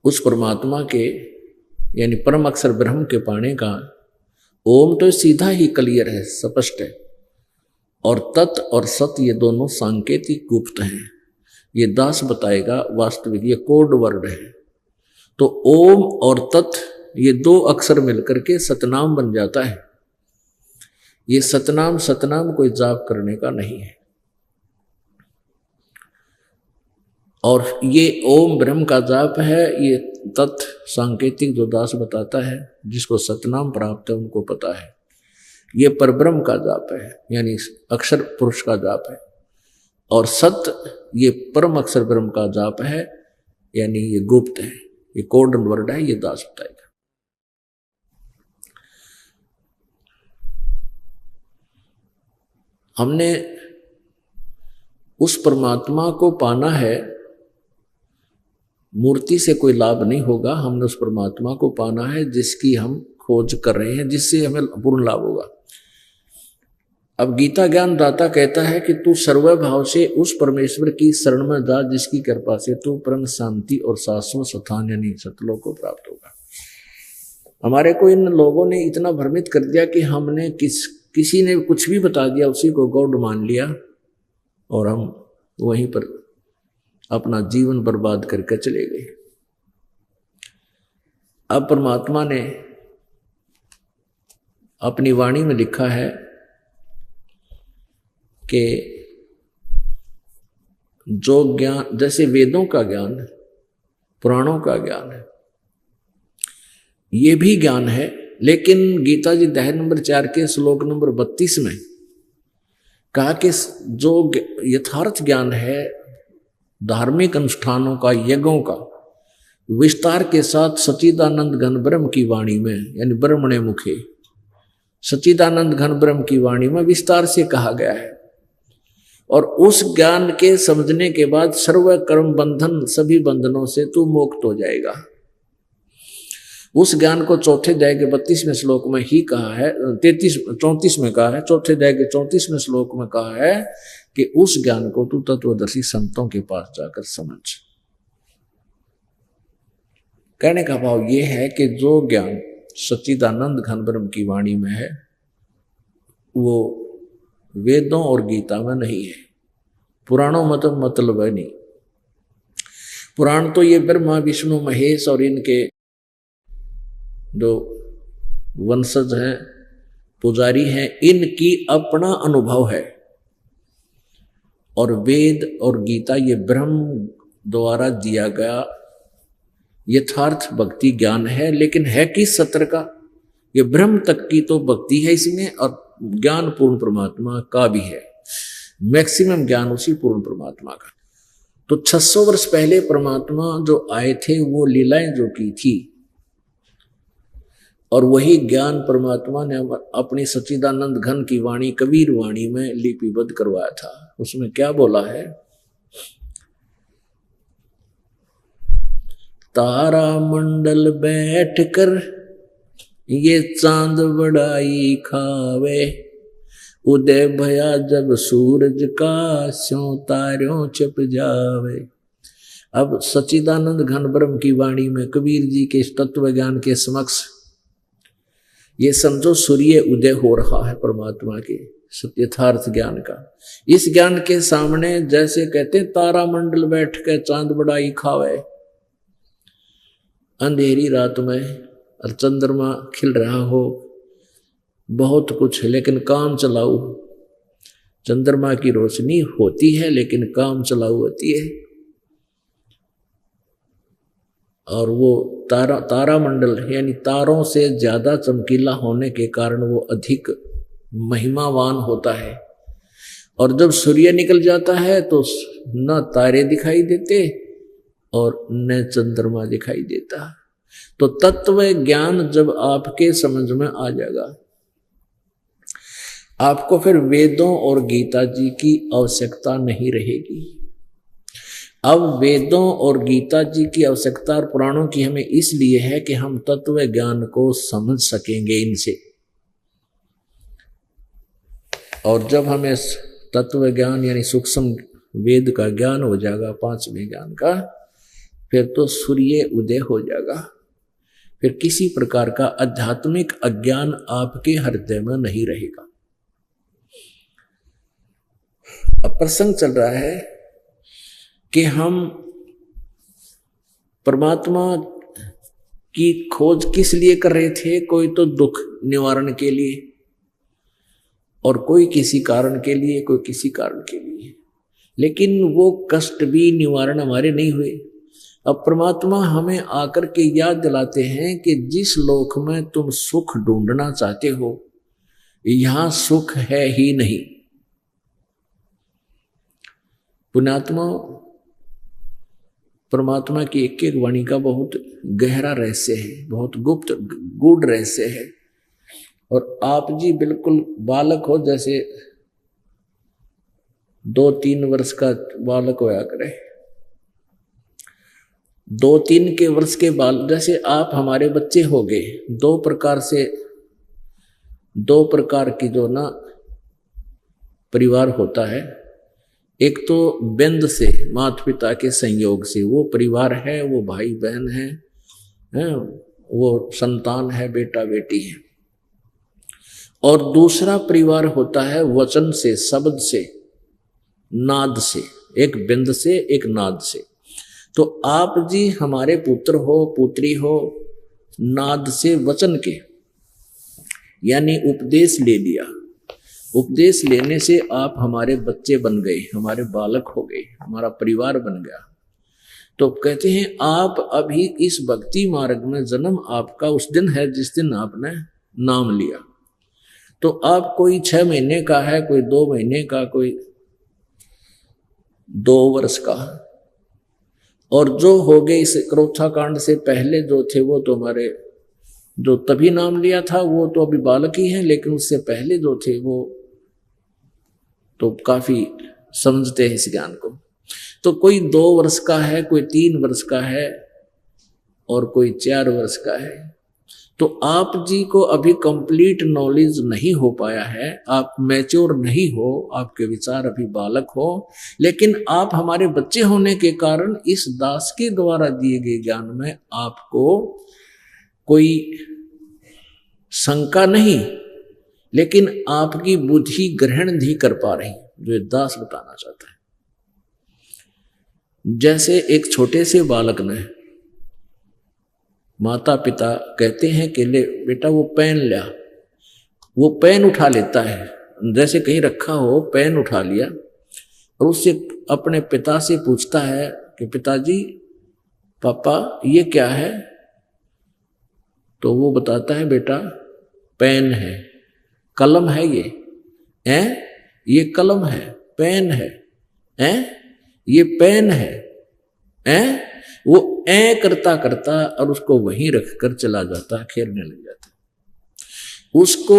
उस परमात्मा के यानी परम अक्षर ब्रह्म के पाने का ओम तो सीधा ही क्लियर है, स्पष्ट है, और तत् और सत ये दोनों सांकेतिक गुप्त हैं। ये दास बताएगा, वास्तविक ये कोड वर्ड है। तो ओम और तत् ये 2 अक्षर मिलकर के सतनाम बन जाता है। ये सतनाम कोई जाप करने का नहीं है। और ये ओम ब्रह्म का जाप है, ये तत् सांकेतिक जो दास बताता है, जिसको सतनाम प्राप्त है उनको पता है। ये परब्रह्म का जाप है, यानी अक्षर पुरुष का जाप है। और सत ये परम अक्षर ब्रह्म का जाप है, यानी ये गुप्त है, ये कोड वर्ड है, ये दास बताएगा। हमने उस परमात्मा को पाना है, मूर्ति से कोई लाभ नहीं होगा। हमने उस परमात्मा को पाना है जिसकी हम खोज कर रहे हैं, जिससे हमें पूर्ण लाभ होगा। अब गीता ज्ञान दाता कहता है कि तू सर्वभाव से उस परमेश्वर की शरण में जा जिसकी कृपा से तू परम शांति और शाश्वत स्थान यानी सतलोक को प्राप्त होगा। हमारे को इन लोगों ने इतना भ्रमित कर दिया कि हमने किसी ने कुछ भी बता दिया उसी को गॉड मान लिया और हम वहीं पर अपना जीवन बर्बाद करके चले गए। अब परमात्मा ने अपनी वाणी में लिखा है कि जो ज्ञान, जैसे वेदों का ज्ञान, पुराणों का ज्ञान है, ये भी ज्ञान है। लेकिन गीता जी अध्याय नंबर 4 के श्लोक नंबर 32 में कहा कि जो यथार्थ ज्ञान है धार्मिक अनुष्ठानों का, यज्ञों का, विस्तार के साथ सच्चिदानंद घन ब्रह्म की वाणी में, यानी ब्रह्मणे मुखे सच्चिदानंद घन ब्रह्म की वाणी में विस्तार से कहा गया है। और उस ज्ञान के समझने के बाद सर्व कर्म बंधन, सभी बंधनों से तू मुक्त हो जाएगा। उस ज्ञान को चौथे अध्याय के 32वें श्लोक में ही कहा है, 34 में कहा है, चौथे अध्याय के 34वें श्लोक में कहा है कि उस ज्ञान को तू तत्वदर्शी संतों के पास जाकर समझ। कहने का भाव ये है कि जो ज्ञान सच्चिदानंद घन ब्रह्म की वाणी में है वो वेदों और गीता में नहीं है, पुराणों में तो मतलब है नहीं। पुराण तो ये ब्रह्मा विष्णु महेश और इनके जो वंशज हैं, पुजारी हैं, इनकी अपना अनुभव है। और वेद और गीता ये ब्रह्म द्वारा दिया गया यथार्थ भक्ति ज्ञान है। लेकिन है किस सत्र का? ये ब्रह्म तक की तो भक्ति है इसमें, और ज्ञान पूर्ण परमात्मा का भी है। मैक्सिमम ज्ञान उसी पूर्ण परमात्मा का। तो 600 वर्ष पहले परमात्मा जो आए थे वो लीलाएं जो की थी, और वही ज्ञान परमात्मा ने अपनी सच्चिदानंद घन की वाणी कबीर वाणी में लिपिबद्ध करवाया था। उसमें क्या बोला है? तारा मंडल बैठ कर ये चांद बड़ाई खावे, उदय भया जब सूरज का स्यों तारों छिप जावे। अब सच्चिदानंद घन ब्रह्म की वाणी में कबीर जी के तत्व ज्ञान के समक्ष ये समझो सूर्य उदय हो रहा है परमात्मा के यथार्थ ज्ञान का। इस ज्ञान के सामने जैसे कहते हैं तारा मंडल बैठ के चांद बड़ाई खावे, अंधेरी रात में और चंद्रमा खिल रहा हो, बहुत कुछ है लेकिन काम चलाऊ। चंद्रमा की रोशनी होती है लेकिन काम चलाऊ होती है। और वो तारा मंडल यानी तारों से ज्यादा चमकीला होने के कारण वो अधिक महिमावान होता है। और जब सूर्य निकल जाता है तो न तारे दिखाई देते और न चंद्रमा दिखाई देता। तो तत्व ज्ञान जब आपके समझ में आ जाएगा, आपको फिर वेदों और गीता जी की आवश्यकता नहीं रहेगी। अब वेदों और गीता जी की आवश्यकता और पुराणों की हमें इसलिए है कि हम तत्व ज्ञान को समझ सकेंगे इनसे। और जब हमें तत्व ज्ञान यानी सूक्ष्म वेद का ज्ञान हो जाएगा, पांचवें ज्ञान का, फिर तो सूर्य उदय हो जाएगा। फिर किसी प्रकार का आध्यात्मिक अज्ञान आपके हृदय में नहीं रहेगा। अब प्रसंग चल रहा है कि हम परमात्मा की खोज किस लिए कर रहे थे। कोई तो दुख निवारण के लिए, और कोई किसी कारण के लिए, कोई किसी कारण के लिए, लेकिन वो कष्ट भी निवारण हमारे नहीं हुए। अब परमात्मा हमें आकर के याद दिलाते हैं कि जिस लोक में तुम सुख ढूंढना चाहते हो, यहां सुख है ही नहीं। पुण्यात्मा, परमात्मा की एक एक वाणी का बहुत गहरा रहस्य है, बहुत गुप्त गूढ़ रहस्य है। और आप जी बिल्कुल बालक हो, जैसे 2-3 वर्ष का बालक होया करे, 2-3 के वर्ष के बाल जैसे आप हमारे बच्चे हो गए। दो प्रकार की जो ना परिवार होता है। एक तो बिंद से माता पिता के संयोग से वो परिवार है, वो भाई बहन है, वो संतान है, बेटा बेटी है। और दूसरा परिवार होता है वचन से, शब्द से, नाद से, एक बिंद से एक नाद से। तो आप जी हमारे पुत्र हो, पुत्री हो, नाद से वचन के, यानी उपदेश ले लिया। उपदेश लेने से आप हमारे बच्चे बन गए, हमारे बालक हो गए, हमारा परिवार बन गया। तो कहते हैं आप अभी इस भक्ति मार्ग में जन्म आपका उस दिन है जिस दिन आपने नाम लिया। तो आप कोई 6 महीने का है, कोई 2 महीने का, कोई 2 वर्ष का, और जो हो गए इस क्रोथा कांड से पहले जो थे वो तो हमारे, जो तभी नाम लिया था वो तो अभी बालक ही है, लेकिन उससे पहले जो थे वो तो काफी समझते हैं इस ज्ञान को। तो कोई 2 वर्ष का है, कोई 3 वर्ष का है, और कोई 4 वर्ष का है। तो आप जी को अभी कंप्लीट नॉलेज नहीं हो पाया है, आप मैच्योर नहीं हो, आपके विचार अभी बालक हो, लेकिन आप हमारे बच्चे होने के कारण इस दास के द्वारा दिए गए ज्ञान में आपको कोई शंका नहीं, लेकिन आपकी बुद्धि ग्रहण नहीं कर पा रही, जो ये दास बताना चाहता है। जैसे एक छोटे से बालक ने, माता पिता कहते हैं कि ले बेटा वो पेन लिया, वो पेन उठा लेता है, जैसे कहीं रखा हो पेन उठा लिया, और उससे अपने पिता से पूछता है कि पिताजी, पापा ये क्या है? तो वो बताता है बेटा पेन है, कलम है, ये कलम है, पेन है, ये पेन है, वो करता करता और उसको वहीं रखकर चला जाता, खेलने लग जाता। उसको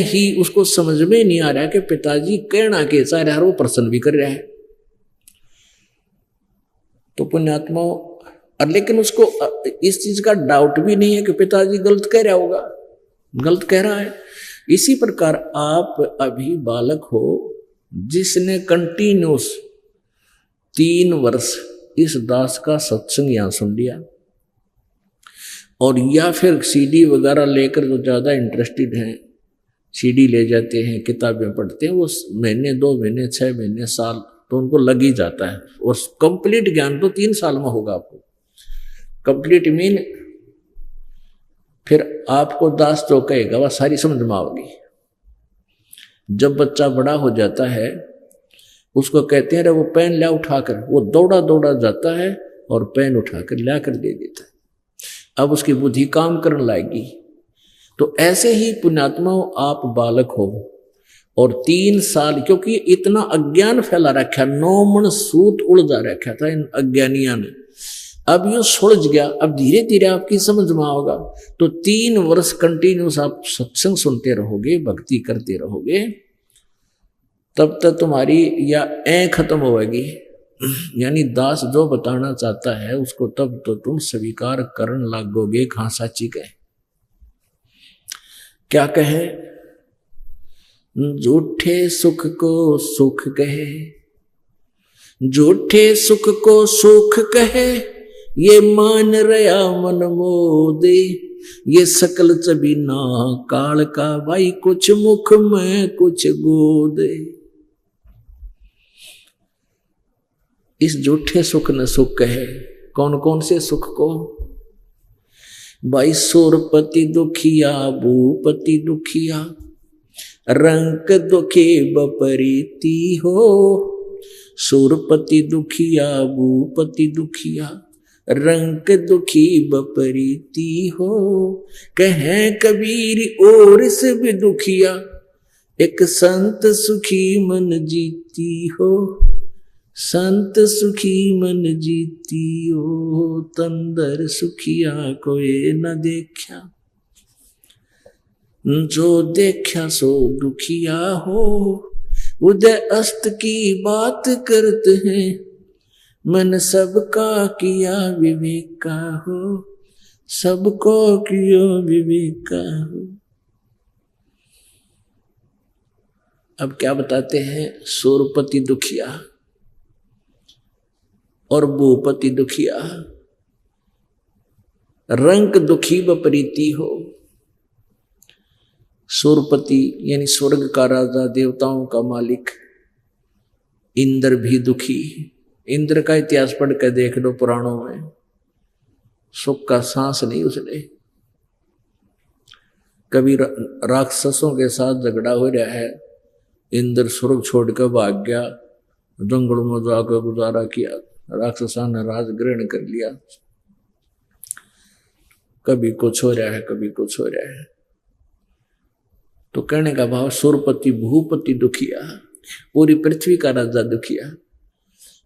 ही उसको समझ में नहीं आ रहा कि पिताजी कहना कैसा रहा, वो प्रसन्न भी कर रहा है। तो पुण्यात्मा, और लेकिन उसको इस चीज का डाउट भी नहीं है कि पिताजी गलत कह रहा होगा, गलत कह रहा है। इसी प्रकार आप अभी बालक हो जिसने कंटिन्यूस 3 वर्ष इस दास का सत्संग यहां सुन लिया, और या फिर सीडी वगैरह लेकर जो ज्यादा इंटरेस्टेड हैं सीडी ले जाते हैं, किताबें पढ़ते हैं, वो महीने 2 महीने 6 महीने साल तो उनको लग ही जाता है। और कंप्लीट ज्ञान तो 3 साल में होगा आपको। कंप्लीट मीन फिर आपको दास जो कहेगा वह सारी समझ में आओगी। जब बच्चा बड़ा हो जाता है उसको कहते हैं वो पेन ला उठाकर, वो दौड़ा दौड़ा जाता है और पेन उठाकर ला कर दे देता है। अब उसकी बुद्धि काम करने लगेगी। तो ऐसे ही पुण्यात्माओं, आप बालक हो और 3 साल, क्योंकि इतना अज्ञान फैला रखा, 9 मन सूत उलझा रखा था इन अज्ञानिया ने। अब ये सुलझ गया, अब धीरे धीरे आपकी समझ में आओगा। तो 3 वर्ष कंटिन्यूस आप सत्संग सुनते रहोगे, भक्ति करते रहोगे, तब तक तुम्हारी या खत्म होगी। यानी दास जो बताना चाहता है उसको तब तो तुम स्वीकार करने लगोगे। कहां साची कहे, क्या कहे? झूठे सुख को सुख कहे, झूठे सुख को सुख कहे, ये मान रया मन मोदे, ये सकल चबीना काल का, भाई कुछ मुख में कुछ गोदे। इस झूठे सुख न सुख कहे। कौन कौन से सुख को? भाई सुरपति दुखिया, भूपति दुखिया, रंक दुखे बपरीती हो। सुरपति दुखिया, भूपति दुखिया, रंक दुखी बपरीती हो। कहे कबीर और से भी दुखिया, एक संत सुखी मन जीती हो। संत सुखी मन जीती हो, तंदर सुखिया कोई न देखा। जो देखा सो दुखिया हो, उदय अस्त की बात करते हैं, मन सबका किया विवेका हो, सबको किया विवेका हो। अब क्या बताते हैं? सुरपति दुखिया और भूपति दुखिया, रंक दुखी बपरीती हो। सुरपति यानी स्वर्ग का राजा, देवताओं का मालिक, इंद्र भी दुखी। इंद्र का इतिहास पढ़ कर देख लो पुराणों में, सुख का सांस नहीं उसने। कभी राक्षसों के साथ झगड़ा हो रहा है, इंद्र स्वर्ग छोड़कर भाग गया, जंगल में जाकर गुजारा किया, राक्षसा ने राज ग्रहण कर लिया। कभी कुछ हो रहा है, कभी कुछ हो रहा है। तो कहने का भाव सुरपति भूपति दुखिया, पूरी पृथ्वी का राजा दुखिया।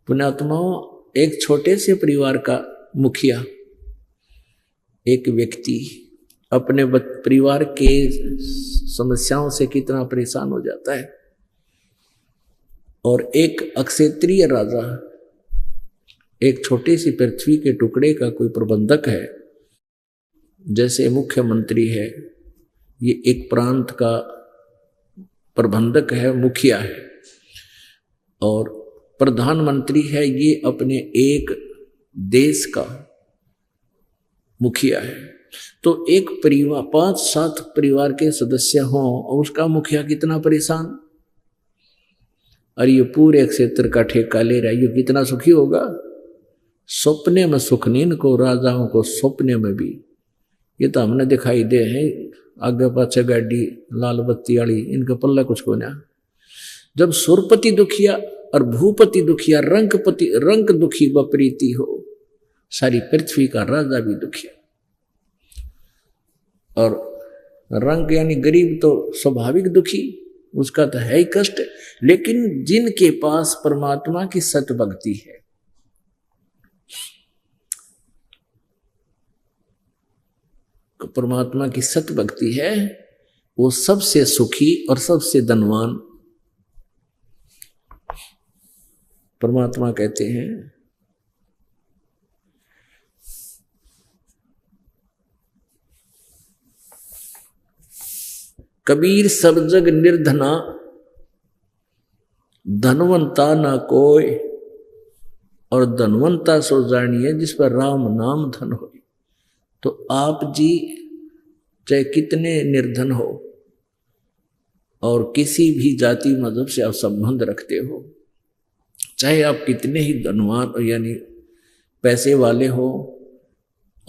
पुण्यात्माओं, एक छोटे से परिवार का मुखिया, एक व्यक्ति अपने परिवार के समस्याओं से कितना परेशान हो जाता है। और एक अक्षेत्रीय राजा, एक छोटी सी पृथ्वी के टुकड़े का कोई प्रबंधक है, जैसे मुख्यमंत्री है, ये एक प्रांत का प्रबंधक है, मुखिया है, और प्रधानमंत्री है, ये अपने एक देश का मुखिया है। तो एक परिवार 5-7 परिवार के सदस्य हों और उसका मुखिया कितना परेशान, और ये पूरे क्षेत्र का ठेका ले रहा है, ये कितना सुखी होगा। सपने में सुख नहीं इनको, राजाओं को सपने में भी। ये तो हमने दिखाई दे हैं, आगे पाछे गाड़ी लाल बत्ती वाली, इनके पल्ला कुछ को ना। जब सुरपति दुखिया और भूपति दुखिया, रंक दुखी बपरीती हो, सारी पृथ्वी का राजा भी दुखिया। और रंक यानी गरीब तो स्वाभाविक दुखी, उसका तो है ही कष्ट। लेकिन जिनके पास परमात्मा की सत भक्ति है, परमात्मा की सत भक्ति है, वो सबसे सुखी और सबसे धनवान। परमात्मा कहते हैं कबीर सब जग निर्धना, धनवंता ना कोई, और धनवंता सो जानिए जिस पर राम नाम धन हो। तो आप जी चाहे कितने निर्धन हो और किसी भी जाति मजहब से आप संबंध रखते हो, चाहे आप कितने ही धनवान यानी पैसे वाले हो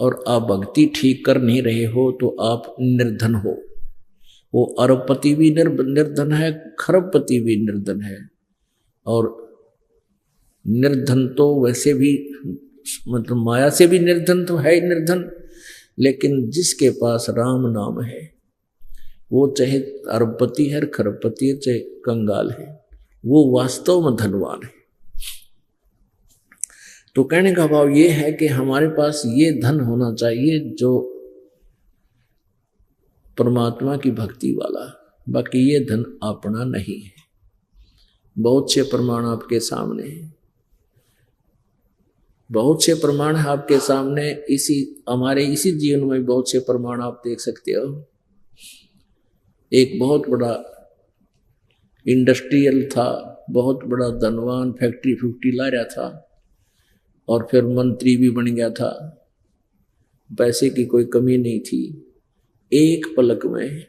और आप भक्ति ठीक कर नहीं रहे हो, तो आप निर्धन हो। वो अरबपति भी निर्धन है, खरबपति भी निर्धन है। और निर्धन तो वैसे भी मतलब माया से भी निर्धन तो है ही निर्धन, लेकिन जिसके पास राम नाम है वो चाहे अरबपति है, खरबपति है, चाहे कंगाल है, वो वास्तव में धनवान है। तो कहने का भाव ये है कि हमारे पास ये धन होना चाहिए जो परमात्मा की भक्ति वाला, बाकी ये धन अपना नहीं है। बहुत से प्रमाण आपके सामने हैं, बहुत से प्रमाण आपके सामने, हमारे इसी जीवन में बहुत से प्रमाण आप देख सकते हो। एक बहुत बड़ा इंडस्ट्रियल था, बहुत बड़ा धनवान, फैक्ट्री ला रहा था और फिर मंत्री भी बन गया था, पैसे की कोई कमी नहीं थी। एक पलक में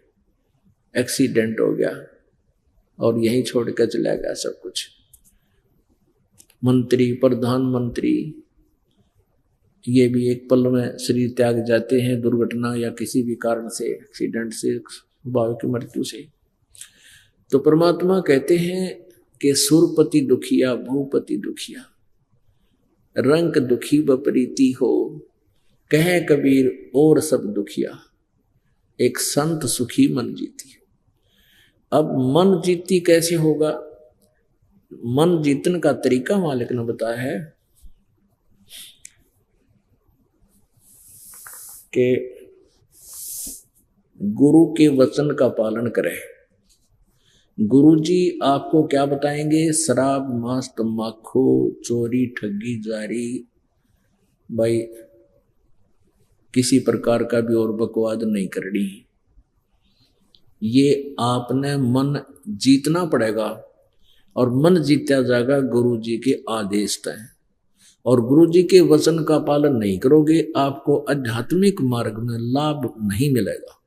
एक्सीडेंट हो गया और यहीं छोड़कर चला गया सब कुछ। मंत्री, प्रधानमंत्री, ये भी एक पल में शरीर त्याग जाते हैं, दुर्घटना या किसी भी कारण से, एक्सीडेंट से, भाव की मृत्यु से। तो परमात्मा कहते हैं कि सुरपति दुखिया, भूपति दुखिया, रंग दुखी बपरीती हो, कहे कबीर और सब दुखिया, एक संत सुखी मन जीती। अब मन जीती कैसे होगा? मन जीतने का तरीका मालिक ने बताया है कि गुरु के वचन का पालन करें। गुरु जी आपको क्या बताएंगे? शराब, मांस, तंबाकू, चोरी, ठगी, जारी, भाई किसी प्रकार का भी और बकवाद नहीं करनी। ये आपने मन जीतना पड़ेगा और मन जीता जाएगा गुरु जी के आदेश तय। और गुरु जी के वचन का पालन नहीं करोगे, आपको आध्यात्मिक मार्ग में लाभ नहीं मिलेगा।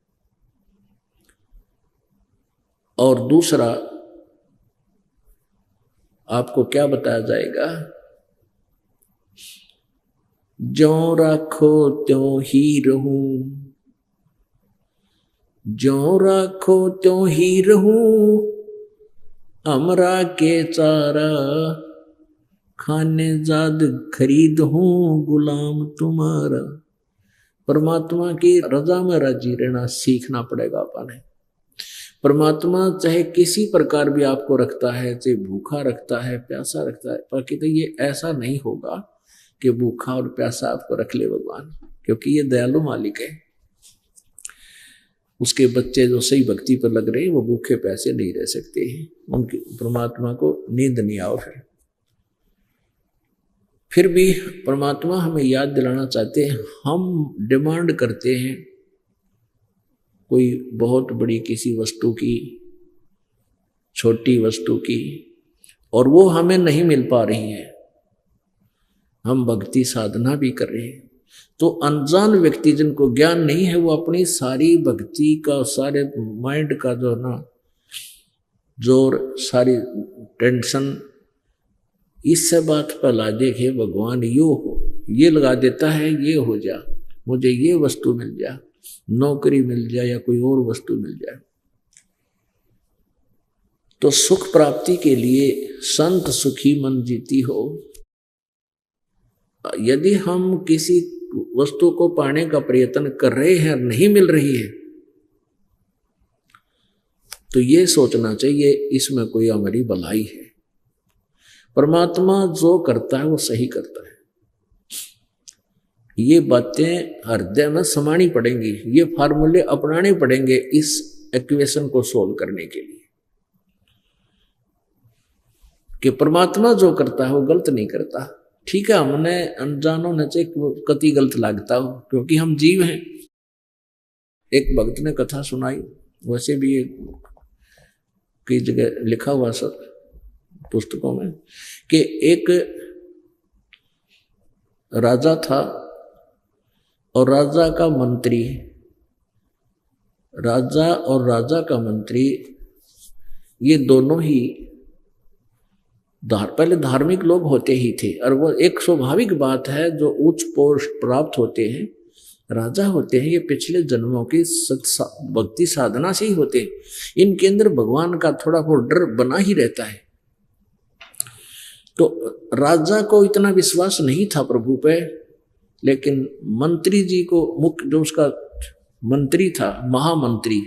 और दूसरा आपको क्या बताया जाएगा? ज्यों राखो त्यों ही रहूं, ज्यों राखो त्यों ही रहूं, हमरा के चारा खाने जाद खरीद हूं, गुलाम तुम्हारा। परमात्मा की रजा में राजी रहना सीखना पड़ेगा अपने। परमात्मा चाहे किसी प्रकार भी आपको रखता है, चाहे भूखा रखता है, प्यासा रखता है, पर कहते ये ऐसा नहीं होगा कि भूखा और प्यासा आपको रख ले भगवान, क्योंकि ये दयालु मालिक है। उसके बच्चे जो सही भक्ति पर लग रहे हैं वो भूखे प्यासे नहीं रह सकते हैं, उनकी परमात्मा को नींद नहीं आओ। फिर भी परमात्मा हमें याद दिलाना चाहते हैं, हम डिमांड करते हैं कोई बहुत बड़ी किसी वस्तु की, छोटी वस्तु की, और वो हमें नहीं मिल पा रही है। हम भक्ति साधना भी कर रहे हैं, तो अनजान व्यक्ति जिनको ज्ञान नहीं है, वो अपनी सारी भक्ति का, सारे माइंड का जो ना जोर, सारी टेंशन इससे बात पर ला देखे भगवान यो हो, ये लगा देता है, ये हो जा, मुझे ये वस्तु मिल जा, नौकरी मिल जाए या कोई और वस्तु मिल जाए। तो सुख प्राप्ति के लिए संत सुखी मन जीती हो। यदि हम किसी वस्तु को पाने का प्रयत्न कर रहे हैं और नहीं मिल रही है, तो ये सोचना चाहिए इसमें कोई हमारी भलाई है। परमात्मा जो करता है वो सही करता है। ये बातें हृदय में समानी पड़ेंगी, ये फार्मूले अपनाने पड़ेंगे इस इक्वेशन को सोल्व करने के लिए कि परमात्मा जो करता है वो गलत नहीं करता। ठीक है, हमने अनजानो न चाहिए कति गलत लगता हो क्योंकि हम जीव हैं। एक भक्त ने कथा सुनाई, वैसे भी ये कई जगह लिखा हुआ सब पुस्तकों में, कि एक राजा था और राजा का मंत्री, राजा और राजा का मंत्री ये दोनों ही पहले धार्मिक लोग होते ही थे। और वो एक स्वाभाविक बात है, जो उच्च पोस्ट प्राप्त होते हैं, राजा होते हैं, ये पिछले जन्मों की भक्ति साधना से ही होते हैं। इनके अंदर भगवान का थोड़ा बहुत डर बना ही रहता है। तो राजा को इतना विश्वास नहीं था प्रभु पे, लेकिन मंत्री जी को, मुख्य जो उसका मंत्री था, महामंत्री,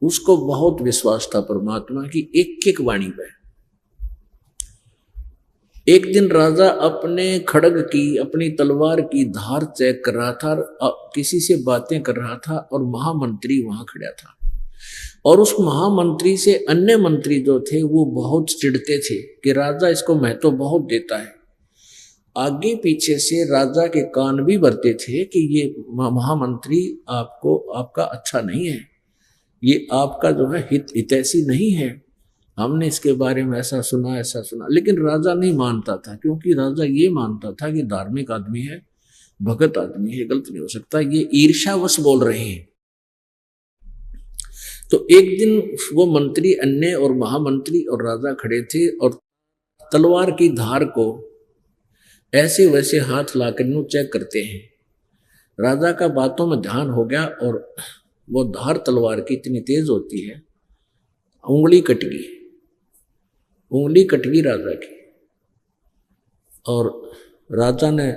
उसको बहुत विश्वास था परमात्मा की एक एक वाणी पे। एक दिन राजा अपने खड्ग की, अपनी तलवार की धार चेक कर रहा था, किसी से बातें कर रहा था और महामंत्री वहां खड़ा था। और उस महामंत्री से अन्य मंत्री जो थे वो बहुत चिढ़ते थे कि राजा इसको महत्व बहुत देता है। आगे पीछे से राजा के कान भी भरते थे कि ये महामंत्री आपका अच्छा नहीं है, ये आपका जो है हितैषी नहीं है, हमने इसके बारे में ऐसा सुना ऐसा सुना। लेकिन राजा नहीं मानता था, क्योंकि राजा ये मानता था कि धार्मिक आदमी है, भगत आदमी है, गलत नहीं हो सकता, ये ईर्ष्यावश बोल रहे हैं। तो एक दिन वो मंत्री अन्य और महामंत्री और राजा खड़े थे और तलवार की धार को ऐसे वैसे हाथ लाकर यूं चेक करते हैं। राजा का बातों में ध्यान हो गया और वो धार तलवार की इतनी तेज होती है, उंगली कट गई, उंगली कट गई राजा की। और राजा ने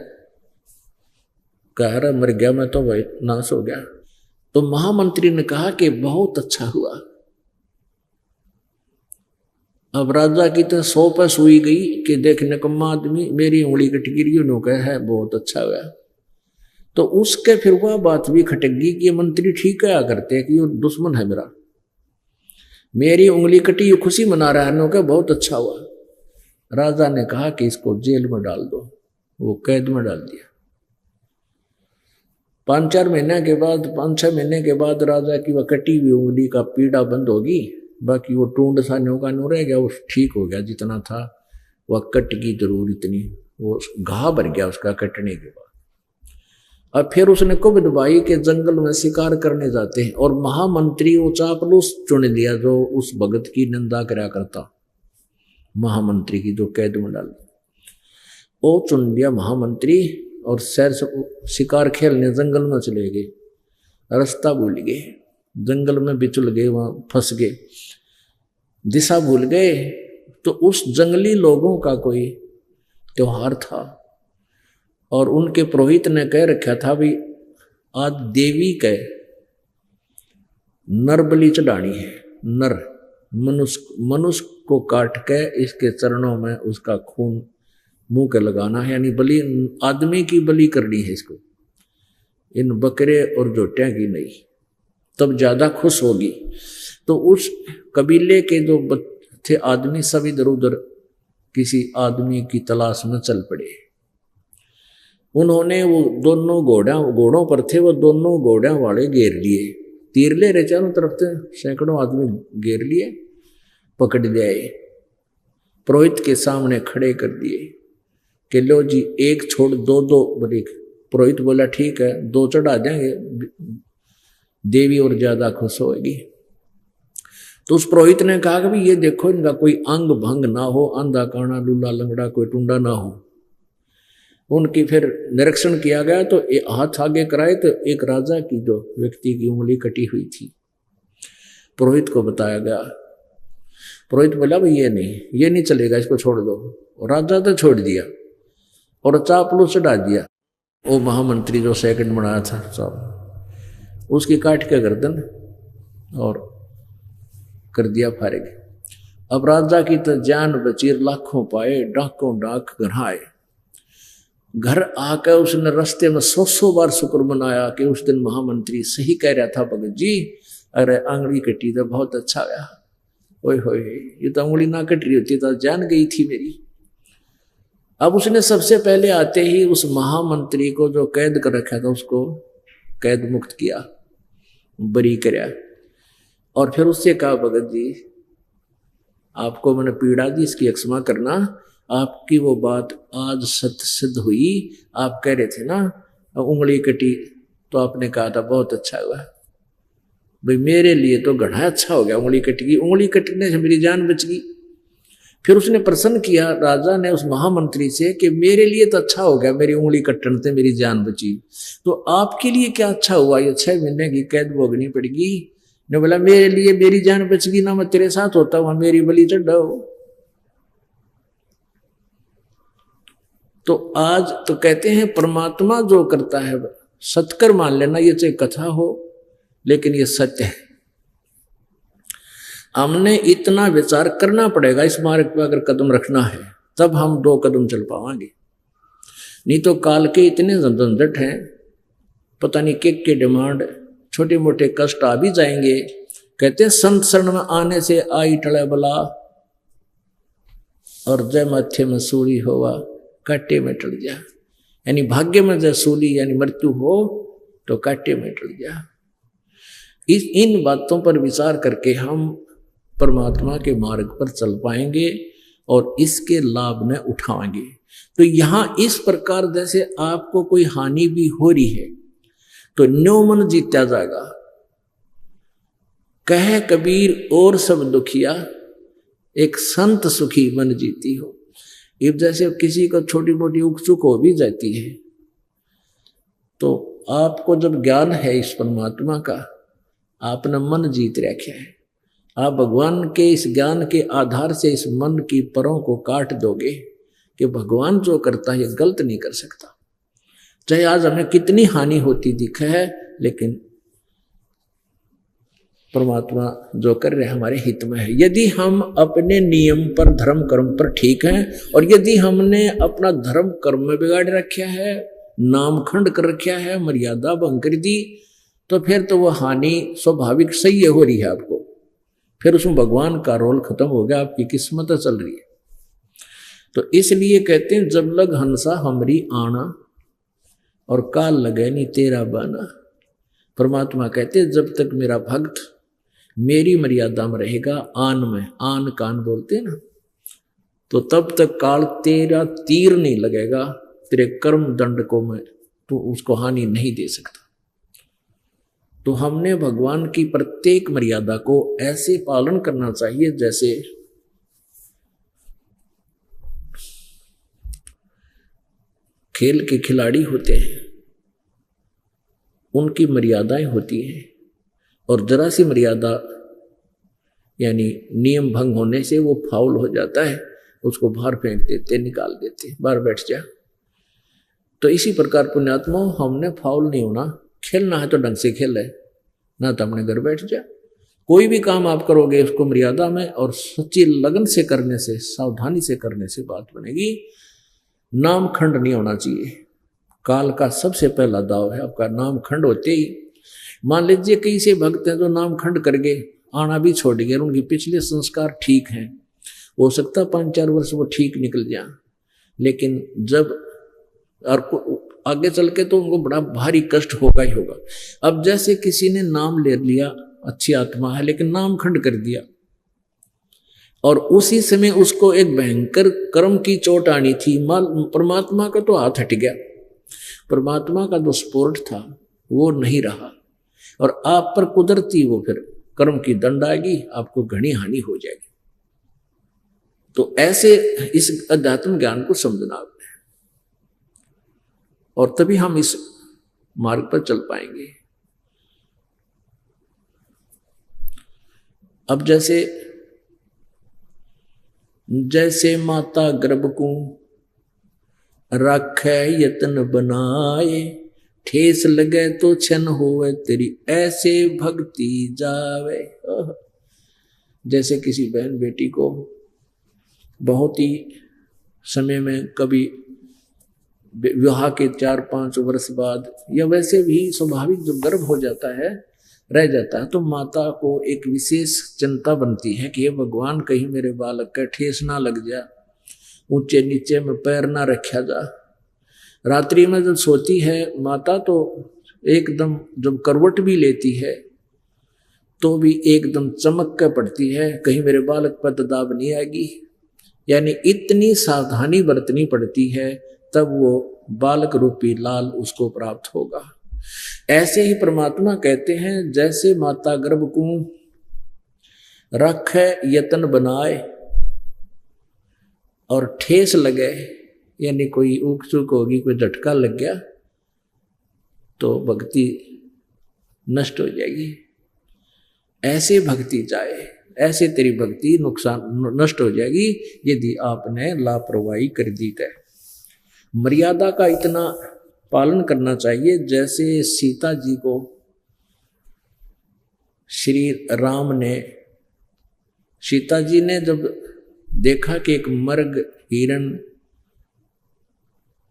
कहा मर गया मैं तो, भाई नाश हो गया। तो महामंत्री ने कहा कि बहुत अच्छा हुआ। अब राजा की तो 100 पे सुई गई कि देख निकम्मा आदमी, मेरी उंगली कट गिरी, उन्होंने कहा है बहुत अच्छा हुआ। तो उसके फिर वह बात भी खटक गई कि मंत्री ठीक क्या करते कि ये दुश्मन है मेरा, मेरी उंगली कटी, ये खुशी मना रहा है, उन्होंने कहा बहुत अच्छा हुआ। राजा ने कहा कि इसको जेल में डाल दो, वो कैद में डाल दिया। 5-4 महीने के बाद, 5-6 महीने के बाद राजा की वह कटी हुई उंगली का पीड़ा बंद होगी, बाकी वो टूंड सा न्यों का न्यों रह गया, वो ठीक हो गया जितना था। वह कट की जरूर इतनी, वो घाव भर गया उसका कटने के बाद। और फिर उसने कुब दबाई के जंगल में शिकार करने जाते हैं और महामंत्री वो चापलूस चुन लिया जो उस भगत की निंदा करा करता, महामंत्री की जो कैद में डाल, वो चुन लिया महामंत्री। और शहर से शिकार खेलने जंगल में चले गए, रास्ता भूल गए, जंगल में बिचुल गए, वहां फंस गए, दिशा भूल गए। तो उस जंगली लोगों का कोई त्योहार था और उनके पुरोहित ने कह रखा था भी आज देवी के नर बलि चढ़ानी है, नर मनुष्य को काट के इसके चरणों में उसका खून मुंह के लगाना है, यानी बलि आदमी की बलि करनी है इसको, इन बकरे और जोटियां की नहीं, तब ज्यादा खुश होगी। तो उस कबीले के जो थे आदमी सब इधर उधर किसी आदमी की तलाश में चल पड़े। उन्होंने वो दोनों घोड़ों पर थे, वो दोनों घोड़ों वाले घेर लिए, तीर ले रहे चारों तरफ से, सैकड़ों आदमी घेर लिए, पकड़ ले आए, पुरोहित के सामने खड़े कर दिए कि लो जी एक छोड़ दो बोले। पुरोहित बोला ठीक है, 2 चढ़ा देंगे, देवी और ज्यादा खुश होगी। तो उस पुरोहित ने कहा कि ये देखो इनका कोई अंग भंग ना हो, अंधा काना लूला लंगड़ा कोई टुंडा ना हो। उनकी फिर निरीक्षण किया गया तो हाथ आगे कराए तो एक राजा की जो व्यक्ति की उंगली कटी हुई थी, पुरोहित को बताया गया। पुरोहित बोला भाई ये नहीं चलेगा, इसको छोड़ दो। और राजा तो छोड़ दिया और चापलू चढ़ा दिया। वो महामंत्री जो सेकंड बनाया था साहब, उसकी काट के गर्दन और कर दिया फारिग। अब राजा की तो जान बची, लाखों पाए, डाकों डाक घर आए। घर आकर उसने रास्ते में 100 बार शुक्र मनाया कि उस दिन महामंत्री सही कह रहा था भगत जी, अरे आंगली कटी तो बहुत अच्छा गया। ओए होए, ये तो उंगली ना कट रही होती तो जान गई थी मेरी। अब उसने सबसे पहले आते ही उस महामंत्री को जो कैद कर रखा था उसको कैद मुक्त किया, बरी कराया। और फिर उससे कहा भगत जी आपको मैंने पीड़ा दी, इसकी क्षमा करना। आपकी वो बात आज सत्य सिद्ध हुई। आप कह रहे थे ना उंगली कटी, तो आपने कहा था बहुत अच्छा हुआ भाई, मेरे लिए तो घना अच्छा हो गया उंगली कट गई, उंगली कटने से मेरी जान बच गई। फिर उसने प्रश्न किया राजा ने उस महामंत्री से कि मेरे लिए तो अच्छा हो गया, मेरी उंगली कटने से मेरी जान बची, तो आपके लिए क्या अच्छा हुआ, ये 6 महीने की कैद भोगनी पड़ेगी। ने बोला मेरे लिए मेरी जान बच गई ना, मैं तेरे साथ होता हूं, मेरी बलि चढ़ाओ। तो आज तो कहते हैं परमात्मा जो करता है सत्कर मान लेना, ये चाहे कथा हो लेकिन ये सत्य है। हमने इतना विचार करना पड़ेगा इस मार्ग पर अगर कदम रखना है, तब हम 2 कदम चल पाएंगे। नहीं तो काल के इतने झंझट हैं, पता नहीं के डिमांड, छोटे मोटे कष्ट आ भी जाएंगे। कहते हैं संत शरण में आने से आई टले बला, और जय माथे में सूली होवा काटे में टल जा। यानी भाग्य में जय सूली यानी मृत्यु हो तो काटे में टल जा। इन बातों पर विचार करके हम परमात्मा के मार्ग पर चल पाएंगे और इसके लाभ में उठाएंगे। तो यहां इस प्रकार जैसे आपको कोई हानि भी हो रही है तो न्यो मन जीता जाएगा। कहे कबीर और सब दुखिया, एक संत सुखी मन जीती हो। अब जैसे किसी को छोटी मोटी उकचुक हो भी जाती है, तो आपको जब ज्ञान है इस परमात्मा का, आपने मन जीत रखा है, आप भगवान के इस ज्ञान के आधार से इस मन की परों को काट दोगे कि भगवान जो करता है ये गलत नहीं कर सकता। चाहे आज हमें कितनी हानि होती दिखे है, लेकिन परमात्मा जो कर रहे हमारे हित में है। यदि हम अपने नियम पर धर्म कर्म पर ठीक हैं, और यदि हमने अपना धर्म कर्म में बिगाड़ रखा है, नामखंड कर रखा है, मर्यादा भंग कर दी, तो फिर तो वह हानि स्वाभाविक सही हो रही है आपको। फिर उसमें भगवान का रोल खत्म हो गया, आपकी किस्मत चल रही है। तो इसलिए कहते हैं जब लग हंसा हमरी आना, और काल लगे नहीं तेरा बाना। परमात्मा कहते हैं जब तक मेरा भक्त मेरी मर्यादा में रहेगा, आन में, आन कान बोलते हैं ना, तो तब तक काल तेरा तीर नहीं लगेगा, तेरे कर्म दंड को मैं तो उसको हानि नहीं दे सकता। तो हमने भगवान की प्रत्येक मर्यादा को ऐसे पालन करना चाहिए जैसे खेल के खिलाड़ी होते हैं, उनकी मर्यादाएं होती हैं, और जरा सी मर्यादा यानी नियम भंग होने से वो फाउल हो जाता है, उसको बाहर फेंक देते, निकाल देते, बाहर बैठ जा। तो इसी प्रकार पुण्यात्मा हमने फाउल नहीं होना, खेलना है तो ढंग से खेल है, ना तो अपने घर बैठ जा। कोई भी काम आप करोगे उसको मर्यादा में और सच्ची लगन से करने से, सावधानी से करने से बात बनेगी। नाम खंड नहीं होना चाहिए। काल का सबसे पहला दाव है आपका नाम खंड होते ही। मान लीजिए कई से भक्त हैं जो नाम खंड कर गए, आना भी छोड़ गए, उनके पिछले संस्कार ठीक हैं, हो सकता 5-4 वर्ष वो ठीक निकल जाए, लेकिन जब और आगे चल के तो उनको बड़ा भारी कष्ट होगा ही होगा। अब जैसे किसी ने नाम ले लिया, अच्छी आत्मा है, लेकिन नाम खंड कर दिया, और उसी समय उसको एक भयंकर कर्म की चोट आनी थी, परमात्मा का तो हाथ हट गया, परमात्मा का जो सपोर्ट था वो नहीं रहा, और आप पर कुदरती वो फिर कर्म की दंड आएगी, आपको घनी हानि हो जाएगी। तो ऐसे इस अध्यात्म ज्ञान को समझना आपने, और तभी हम इस मार्ग पर चल पाएंगे। अब जैसे माता गर्भ को राखे यत्न बनाए, ठेस लगे तो छन होवे तेरी ऐसे भक्ति जावे। जैसे किसी बहन बेटी को बहुत ही समय में कभी विवाह के 4-5 वर्ष बाद या वैसे भी स्वाभाविक जो गर्भ हो जाता है रह जाता है, तो माता को एक विशेष चिंता बनती है कि ये भगवान कहीं मेरे बालक का ठेस ना लग जा, ऊंचे नीचे में पैर ना रखा जा। रात्रि में जब सोती है माता तो एकदम जब करवट भी लेती है तो भी एकदम चमक कर पड़ती है, कहीं मेरे बालक पर दाब नहीं आएगी। यानी इतनी सावधानी बरतनी पड़ती है, तब वो बालक रूपी लाल उसको प्राप्त होगा। ऐसे ही परमात्मा कहते हैं, जैसे माता गर्भ को रखे यतन बनाए और ठेस लगे, यानी कोई ऊक चूक होगी, कोई झटका लग गया तो भक्ति नष्ट हो जाएगी। ऐसे भक्ति जाए, ऐसे तेरी भक्ति नुकसान नष्ट हो जाएगी यदि आपने लापरवाही कर दी है। मर्यादा का इतना पालन करना चाहिए, जैसे सीता जी को श्री राम ने, सीता जी ने जब देखा कि एक मर्ग हिरण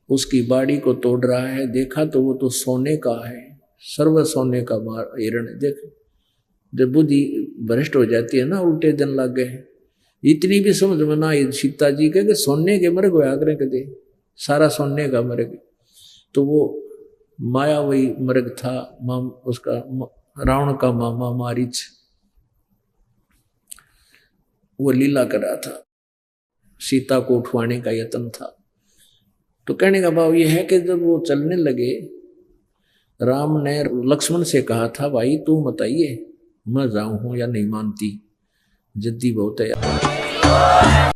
उसकी बाड़ी को तोड़ रहा है, देखा तो वो तो सोने का है, सर्व सोने का हिरण। देख जब बुद्धि भ्रष्ट हो जाती है ना, उल्टे दिन लग गए, इतनी भी समझ में ना आई सीता जी के सोने के मर्ग होया करें कदे, सारा सोने का मर्ग। तो वो माया वही मर्ग था, उसका रावण का मामा मारीच, वो लीला कर रहा था, सीता को उठवाने का यत्न था। तो कहने का भाव यह है कि जब वो चलने लगे, राम ने लक्ष्मण से कहा था, भाई तू बताइए मैं जाऊं हूं या नहीं मानती, जिद्दी बहुत है।